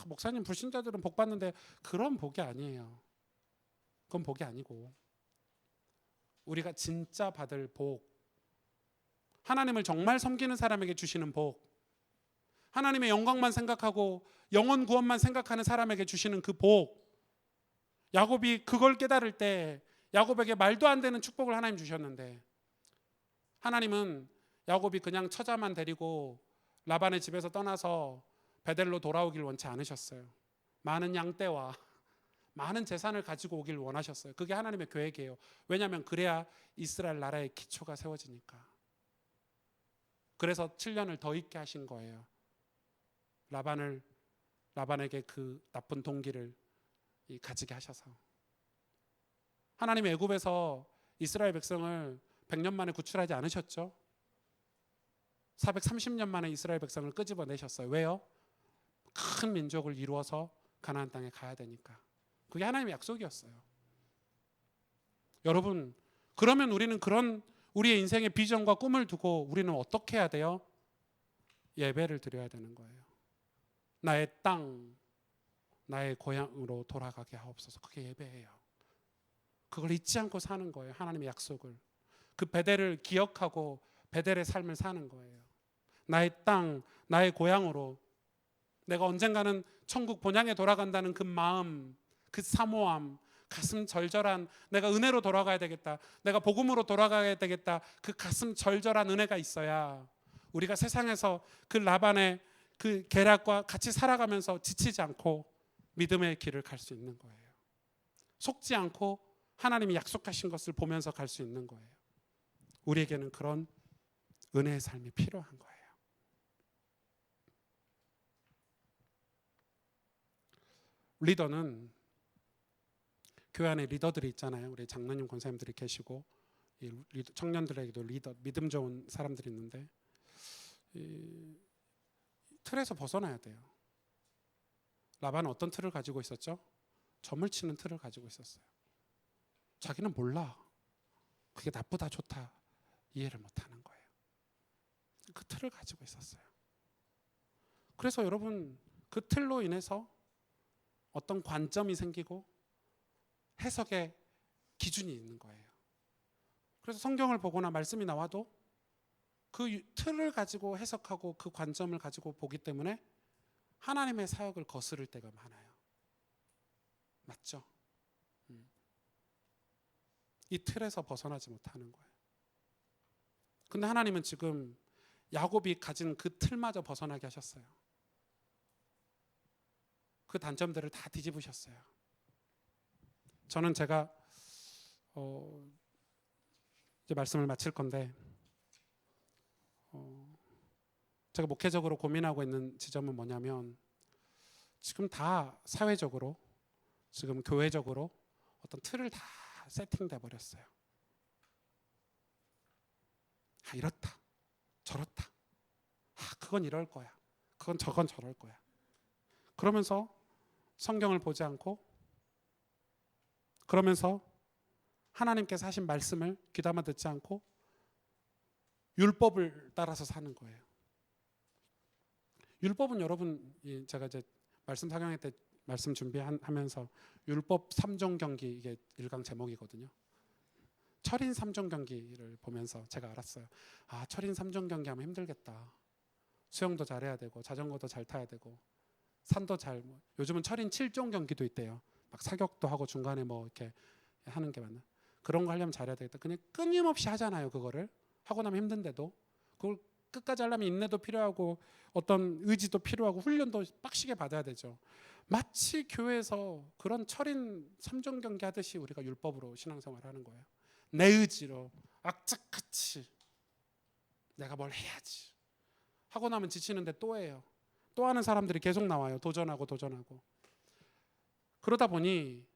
목사님, 불신자들은 복 받는데, 그런 복이 아니에요. 그건 복이 아니고, 우리가 진짜 받을 복, 하나님을 정말 섬기는 사람에게 주시는 복, 하나님의 영광만 생각하고 영원 구원만 생각하는 사람에게 주시는 그 복, 야곱이 그걸 깨달을 때 야곱에게 말도 안 되는 축복을 하나님 주셨는데, 하나님은 야곱이 그냥 처자만 데리고 라반의 집에서 떠나서 베델로 돌아오길 원치 않으셨어요. 많은 양떼와 많은 재산을 가지고 오길 원하셨어요. 그게 하나님의 계획이에요. 왜냐하면 그래야 이스라엘 나라의 기초가 세워지니까. 그래서 7년을 더 있게 하신 거예요. 라반에게 그 나쁜 동기를 가지게 하셔서. 하나님이 애굽에서 이스라엘 백성을 100년 만에 구출하지 않으셨죠? 430년 만에 이스라엘 백성을 끄집어내셨어요. 왜요? 큰 민족을 이루어서 가나안 땅에 가야 되니까. 그게 하나님의 약속이었어요. 여러분, 그러면 우리는 그런 우리의 인생의 비전과 꿈을 두고 우리는 어떻게 해야 돼요? 예배를 드려야 되는 거예요. 나의 땅, 나의 고향으로 돌아가게 하옵소서. 그게 예배예요. 그걸 잊지 않고 사는 거예요. 하나님의 약속을. 그 베델을 기억하고 베델의 삶을 사는 거예요. 나의 땅, 나의 고향으로, 내가 언젠가는 천국 본향에 돌아간다는 그 마음, 그 사모함, 가슴 절절한, 내가 은혜로 돌아가야 되겠다, 내가 복음으로 돌아가야 되겠다, 그 가슴 절절한 은혜가 있어야 우리가 세상에서 그 라반의 그 계략과 같이 살아가면서 지치지 않고 믿음의 길을 갈 수 있는 거예요. 속지 않고 하나님이 약속하신 것을 보면서 갈 수 있는 거예요. 우리에게는 그런 은혜의 삶이 필요한 거예요. 리더는, 교회 안에 리더들이 있잖아요. 우리 장로님 권사님들이 계시고, 청년들에게도 리더, 믿음 좋은 사람들이 있는데, 이 틀에서 벗어나야 돼요. 라반은 어떤 틀을 가지고 있었죠? 점을 치는 틀을 가지고 있었어요. 자기는 몰라, 그게 나쁘다 좋다 이해를 못하는 거예요. 그 틀을 가지고 있었어요. 그래서 여러분, 그 틀로 인해서 어떤 관점이 생기고 해석의 기준이 있는 거예요. 그래서 성경을 보거나 말씀이 나와도 그 틀을 가지고 해석하고 그 관점을 가지고 보기 때문에 하나님의 사역을 거스를 때가 많아요. 맞죠? 이 틀에서 벗어나지 못하는 거예요. 근데 하나님은 지금 야곱이 가진 그 틀마저 벗어나게 하셨어요. 그 단점들을 다 뒤집으셨어요. 저는 제가 이제 말씀을 마칠 건데 제가 목회적으로 고민하고 있는 지점은 뭐냐면 지금 다 사회적으로 지금 교회적으로 어떤 틀을 다 세팅돼 버렸어요. 이렇다 저렇다, 그건 이럴 거야, 그건 저건 저럴 거야. 그러면서 성경을 보지 않고, 그러면서 하나님께서 하신 말씀을 귀담아 듣지 않고 율법을 따라서 사는 거예요. 율법은 여러분, 제가 이제 말씀 사경회 때 말씀 준비하면서 율법 3종 경기, 이게 1강 제목이거든요. 철인 3종 경기를 보면서 제가 알았어요. 철인 3종 경기 하면 힘들겠다. 수영도 잘해야 되고 자전거도 잘 타야 되고 산도 요즘은 철인 7종 경기도 있대요. 막 사격도 하고 중간에 뭐 이렇게 하는 게 맞나? 그런 거 하려면 잘해야 되겠다. 그냥 끊임없이 하잖아요. 그거를 하고 나면 힘든데도 그걸 끝까지 하려면 인내도 필요하고 어떤 의지도 필요하고 훈련도 빡시게 받아야 되죠. 마치 교회에서 그런 철인 3종 경기 하듯이 우리가 율법으로 신앙생활을 하는 거예요. 내 의지로 악착같이 내가 뭘 해야지 하고 나면 지치는데 또 해요. 또 하는 사람들이 계속 나와요. 도전하고 그러다 보니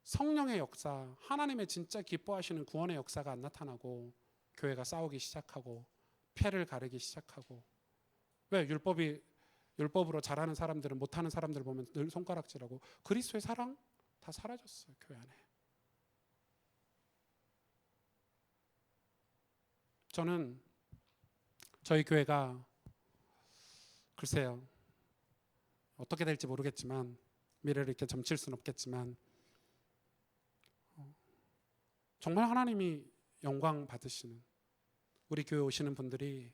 성령의 역사, 하나님의 진짜 기뻐하시는 구원의 역사가 안 나타나고 교회가 싸우기 시작하고 패를 가르기 시작하고. 왜? 율법으로 잘하는 사람들은 못하는 사람들 보면 늘 손가락질하고. 그리스도의 사랑 다 사라졌어요. 교회 안에. 저는 저희 교회가 글쎄요, 어떻게 될지 모르겠지만, 미래를 이렇게 점칠 수는 없겠지만, 정말 하나님이 영광 받으시는, 우리 교회 오시는 분들이,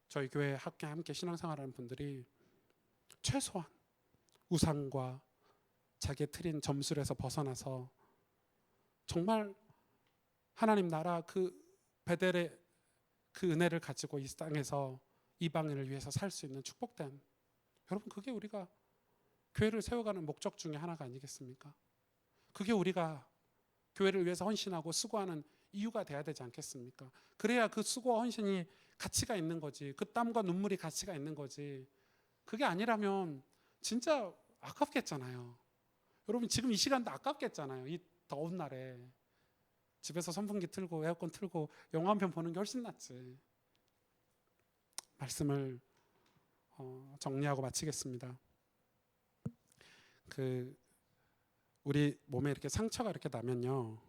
저희 교회 함께 신앙생활하는 분들이 최소한 우상과 자기의 틀인 점술에서 벗어나서 정말 하나님 나라 그 베델의 그 은혜를 가지고 이 땅에서 이방인을 위해서 살 수 있는 축복된, 여러분, 그게 우리가 교회를 세워가는 목적 중에 하나가 아니겠습니까? 그게 우리가 교회를 위해서 헌신하고 수고하는 이유가 돼야 되지 않겠습니까? 그래야 그 수고와 헌신이 가치가 있는 거지. 그 땀과 눈물이 가치가 있는 거지. 그게 아니라면 진짜 아깝겠잖아요. 여러분, 지금 이 시간도 아깝겠잖아요. 이 더운 날에 집에서 선풍기 틀고 에어컨 틀고 영화 한 편 보는 게 훨씬 낫지. 말씀을 정리하고 마치겠습니다. 우리 몸에 이렇게 상처가 이렇게 나면요,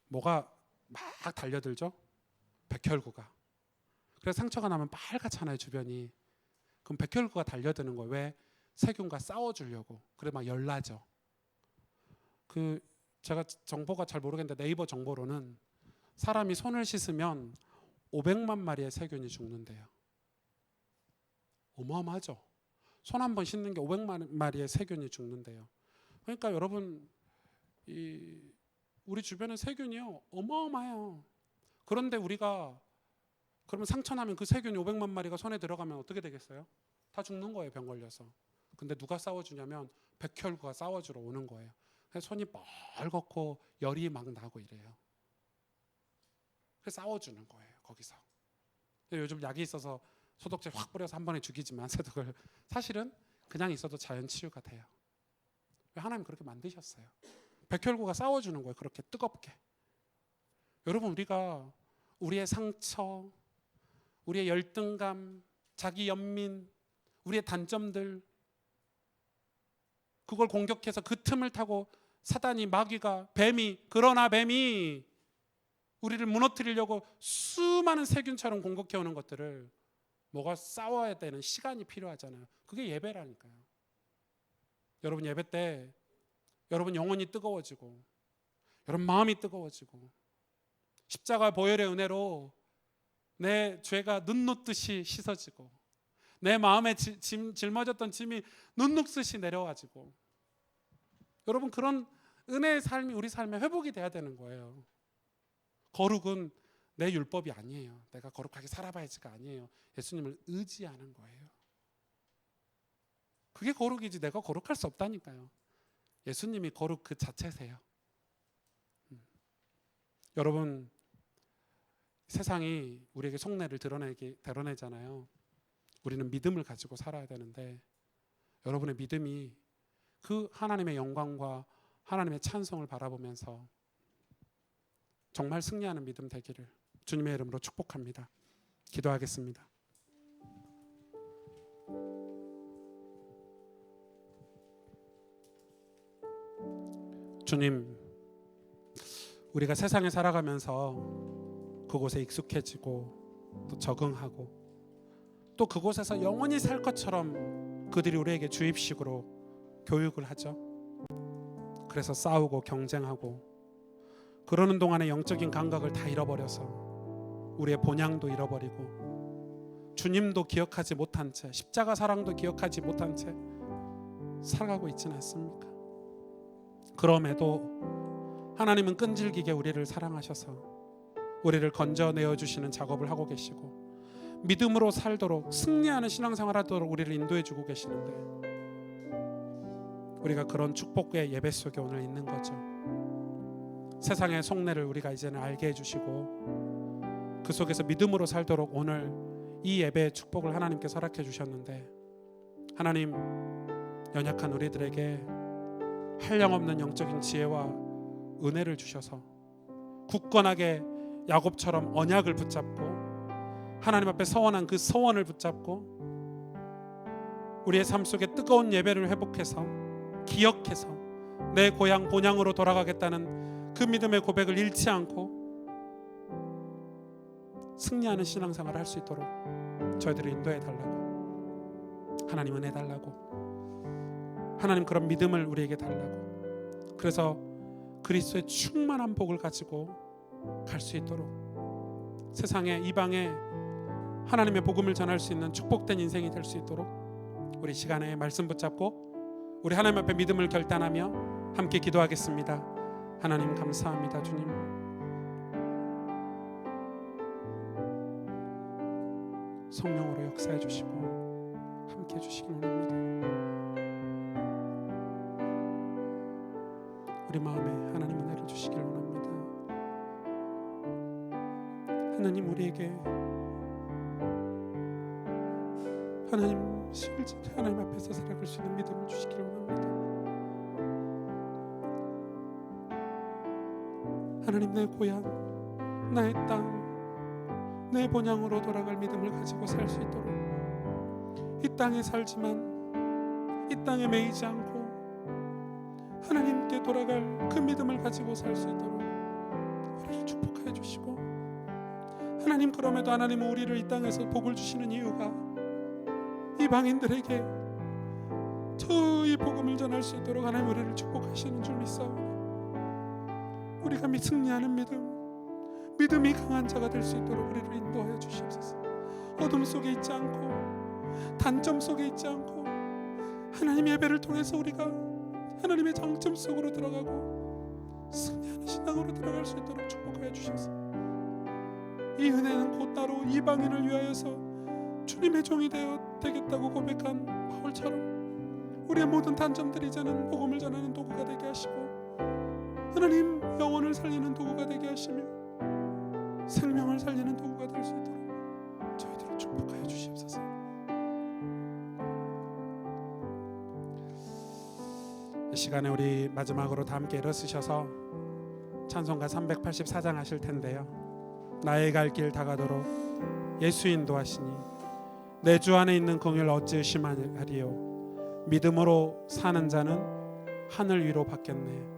뭐가 막 달려들죠? 백혈구가. 그래서 상처가 나면 빨갛잖아요, 주변이. 그럼 백혈구가 달려드는 거예요. 왜? 세균과 싸워주려고. 그래 막 열나죠. 제가 정보가 잘 모르겠는데 네이버 정보로는 사람이 손을 씻으면 500만 마리의 세균이 죽는데요. 어마어마하죠. 손 한 번 씻는 게 500만 마리의 세균이 죽는데요. 그러니까 여러분, 우리 주변의 세균이요, 어마어마해요. 그런데 우리가 그러면 상처 나면 그 세균이 500만 마리가 손에 들어가면 어떻게 되겠어요? 다 죽는 거예요, 병 걸려서. 근데 누가 싸워주냐면 백혈구가 싸워주러 오는 거예요. 그래서 손이 뻘겋고 열이 막 나고 이래요. 그래서 싸워주는 거예요, 거기서. 요즘 약이 있어서 소독제 확 뿌려서 한 번에 죽이지만 세독을, 사실은 그냥 있어도 자연 치유가 돼요. 왜? 하나님 그렇게 만드셨어요. 백혈구가 싸워주는 거예요, 그렇게 뜨겁게. 여러분, 우리가 우리의 상처, 우리의 열등감, 자기 연민, 우리의 단점들, 그걸 공격해서 그 틈을 타고 사단이, 마귀가, 그러나 뱀이 우리를 무너뜨리려고 수많은 세균처럼 공격해 오는 것들을 뭐가 싸워야 되는 시간이 필요하잖아요. 그게 예배라니까요. 여러분, 예배 때 여러분 영혼이 뜨거워지고 여러분 마음이 뜨거워지고 십자가 보혈의 은혜로 내 죄가 눈 녹듯이 씻어지고 내 마음에 짊어졌던 짐이 눈 녹듯이 내려와지고, 여러분 그런 은혜의 삶이 우리 삶에 회복이 돼야 되는 거예요. 거룩은 내 율법이 아니에요. 내가 거룩하게 살아봐야지가 아니에요. 예수님을 의지하는 거예요. 그게 거룩이지 내가 거룩할 수 없다니까요. 예수님이 거룩 그 자체세요. 여러분, 세상이 우리에게 속내를 드러내잖아요. 우리는 믿음을 가지고 살아야 되는데, 여러분의 믿음이 그 하나님의 영광과 하나님의 찬송을 바라보면서 정말 승리하는 믿음 되기를 주님의 이름으로 축복합니다. 기도하겠습니다. 주님, 우리가 세상에 살아가면서 그곳에 익숙해지고 또 적응하고 또 그곳에서 영원히 살 것처럼 그들이 우리에게 주입식으로 교육을 하죠. 그래서 싸우고 경쟁하고, 그러는 동안에 영적인 감각을 다 잃어버려서 우리의 본향도 잃어버리고 주님도 기억하지 못한 채, 십자가 사랑도 기억하지 못한 채 살아가고 있지는 않습니까? 그럼에도 하나님은 끈질기게 우리를 사랑하셔서 우리를 건져내어 주시는 작업을 하고 계시고, 믿음으로 살도록 승리하는 신앙생활 하도록 우리를 인도해 주고 계시는데, 우리가 그런 축복의 예배 속에 오늘 있는 거죠. 세상의 속내를 우리가 이제는 알게 해주시고 그 속에서 믿음으로 살도록 오늘 이 예배의 축복을 하나님께서 허락해 주셨는데, 하나님, 연약한 우리들에게 한량없는 영적인 지혜와 은혜를 주셔서 굳건하게 야곱처럼 언약을 붙잡고 하나님 앞에 서원한 그 서원을 붙잡고 우리의 삶 속에 뜨거운 예배를 회복해서 기억해서 내 고향 본향으로 돌아가겠다는 그 믿음의 고백을 잃지 않고 승리하는 신앙생활을 할 수 있도록 저희들을 인도해 달라고, 하나님 은혜 달라고, 하나님 그런 믿음을 우리에게 달라고, 그래서 그리스도의 충만한 복을 가지고 갈 수 있도록, 세상에 이방에 하나님의 복음을 전할 수 있는 축복된 인생이 될 수 있도록 우리 시간에 말씀 붙잡고 우리 하나님 앞에 믿음을 결단하며 함께 기도하겠습니다. 하나님 감사합니다. 주님, 성령으로 역사해 주시고 함께 해 주시기 원합니다. 우리 마음에 하나님 은혜를 주시길 원합니다. 하나님, 우리에게 하나님 실제 하나님 앞에서 살아갈 수 있는 믿음을 주시길 원합니다. 하나님, 내 고향, 나의 땅, 내 본향으로 돌아갈 믿음을 가지고 살 수 있도록, 이 땅에 살지만 이 땅에 매이지 않고 하나님께 돌아갈 그 믿음을 가지고 살 수 있도록 우리를 축복하여 주시고, 하나님, 그럼에도 하나님은 우리를 이 땅에서 복을 주시는 이유가 이방인들에게 저희 복음을 전할 수 있도록 하나님 우리를 축복하시는 줄 믿사오니, 우리가 승리하는 믿음이 강한 자가 될 수 있도록 우리를 인도하여 주시옵소서. 어둠 속에 있지 않고 단점 속에 있지 않고 하나님 예배를 통해서 우리가 하나님의 장점 속으로 들어가고 승리하는 신앙으로 들어갈 수 있도록 축복하여 주셔서, 이 은혜는 곧 따로 이방인을 위하여서 주님의 종이 되겠다고 고백한 바울처럼 우리의 모든 단점들이 이제는 복음을 전하는 도구가 되게 하시고, 하나님 영혼을 살리는 도구가 되게 하시며 생명을 살리는 도구가 될 수 있도록 저희들을 축복하여 주시옵소서. 이 시간에 우리 마지막으로 다 함께 일어서셔서 찬송가 384장 하실 텐데요. 나의 갈 길 다가도록 예수 인도하시니 내 주 안에 있는 긍휼 어찌 의심하리요. 믿음으로 사는 자는 하늘 위로 받겠네.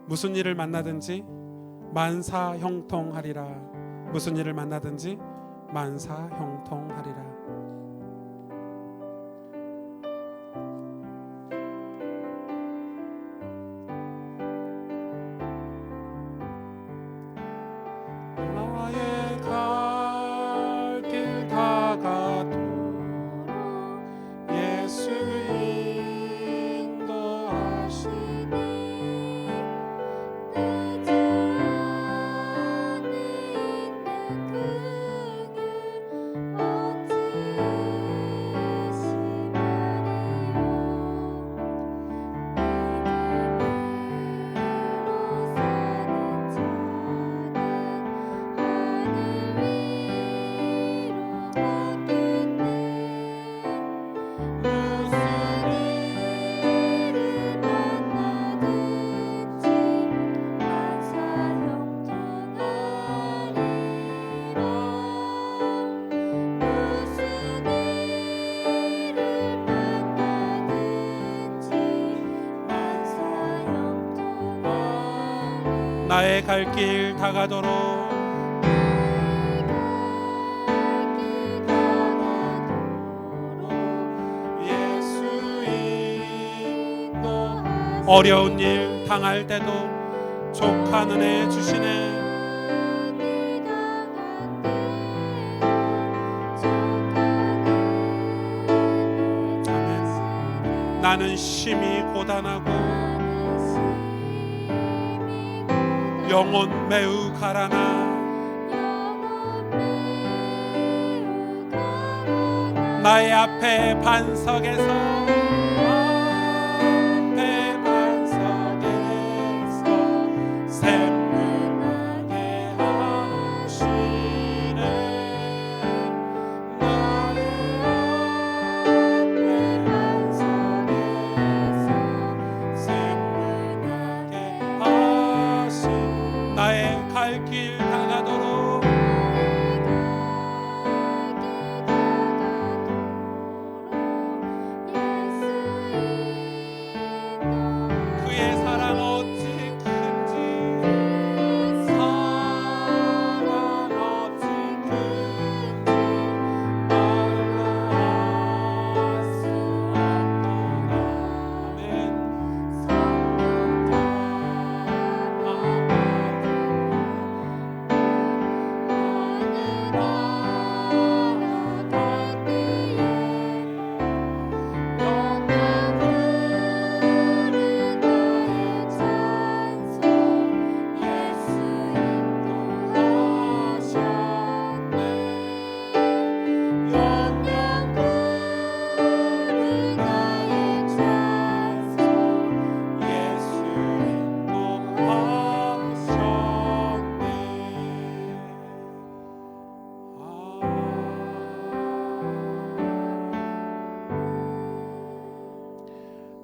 무슨 일을 만나든지 만사 형통하리라. 무슨 일을 만나든지 만사 형통하리라. 나의 갈 나의 갈 길 다가도록 어려운 일 당할 때도 족한 은혜 주시네. 아멘. 나는 심히 고단하고 영혼 매우 가라나 나의 앞에 반석에서 나의 갈 길 다가도록 그의 사랑 어찌 큰지 사랑 어찌 큰지 말로 알 수 없도다. 아멘.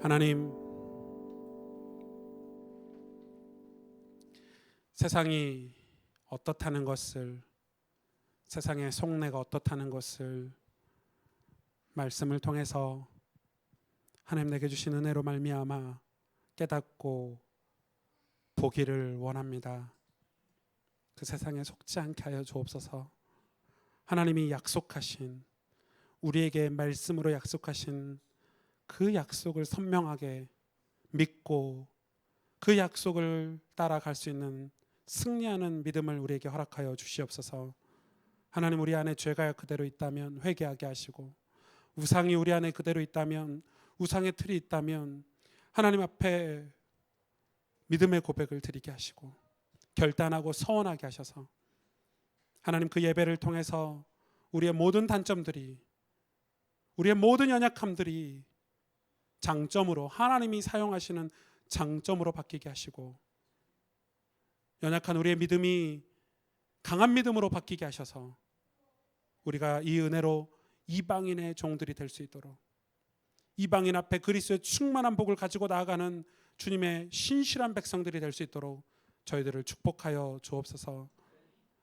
하나님, 세상이 어떻다는 것을, 세상의 속내가 어떻다는 것을 말씀을 통해서 하나님 내게 주신 은혜로 말미암아 깨닫고 보기를 원합니다. 그 세상에 속지 않게 하여 주옵소서. 하나님이 약속하신, 우리에게 말씀으로 약속하신 그 약속을 선명하게 믿고 그 약속을 따라갈 수 있는 승리하는 믿음을 우리에게 허락하여 주시옵소서. 하나님, 우리 안에 죄가 그대로 있다면 회개하게 하시고, 우상이 우리 안에 그대로 있다면, 우상의 틀이 있다면 하나님 앞에 믿음의 고백을 드리게 하시고 결단하고 서원하게 하셔서 하나님, 그 예배를 통해서 우리의 모든 단점들이, 우리의 모든 연약함들이 장점으로, 하나님이 사용하시는 장점으로 바뀌게 하시고, 연약한 우리의 믿음이 강한 믿음으로 바뀌게 하셔서 우리가 이 은혜로 이방인의 종들이 될 수 있도록, 이방인 앞에 그리스도의 충만한 복을 가지고 나아가는 주님의 신실한 백성들이 될 수 있도록 저희들을 축복하여 주옵소서.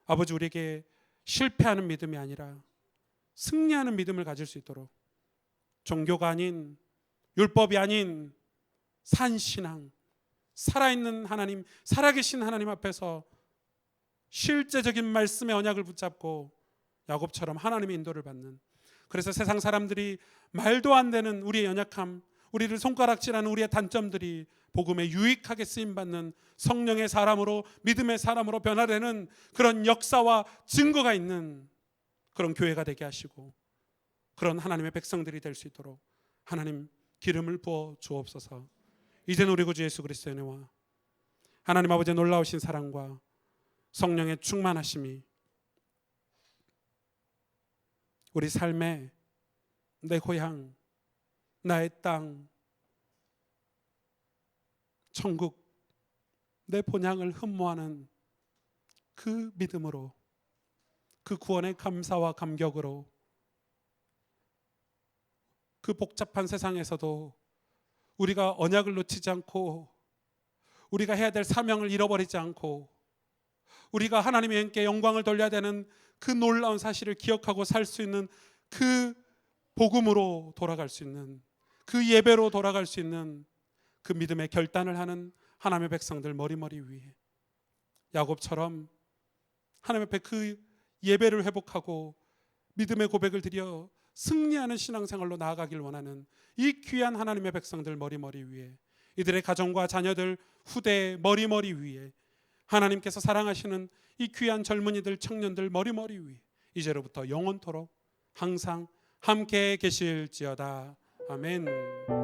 아버지, 우리에게 실패하는 믿음이 아니라 승리하는 믿음을 가질 수 있도록, 종교가 아닌, 율법이 아닌 산신앙, 살아있는 하나님, 살아계신 하나님 앞에서 실제적인 말씀의 언약을 붙잡고 야곱처럼 하나님의 인도를 받는, 그래서 세상 사람들이 말도 안 되는 우리의 연약함, 우리를 손가락질하는 우리의 단점들이 복음에 유익하게 쓰임받는 성령의 사람으로, 믿음의 사람으로 변화되는 그런 역사와 증거가 있는 그런 교회가 되게 하시고, 그런 하나님의 백성들이 될 수 있도록 하나님 기름을 부어 주옵소서. 이제는 우리 구주 예수 그리스도의 은혜와 하나님 아버지의 놀라우신 사랑과 성령의 충만하심이 우리 삶에, 내 고향, 나의 땅, 천국, 내 본향을 흠모하는 그 믿음으로, 그 구원의 감사와 감격으로, 그 복잡한 세상에서도 우리가 언약을 놓치지 않고, 우리가 해야 될 사명을 잃어버리지 않고, 우리가 하나님의 영께 영광을 돌려야 되는 그 놀라운 사실을 기억하고 살 수 있는 그 복음으로 돌아갈 수 있는, 그 예배로 돌아갈 수 있는 그 믿음의 결단을 하는 하나님의 백성들 머리머리 위에 야곱처럼 하나님 앞에 그 예배를 회복하고 믿음의 고백을 드려 승리하는 신앙생활로 나아가길 원하는 이 귀한 하나님의 백성들 머리머리 위에, 이들의 가정과 자녀들 후대 머리머리 위에, 하나님께서 사랑하시는 이 귀한 젊은이들 청년들 머리머리 위에 이제로부터 영원토록 항상 함께 계실지어다. 아멘.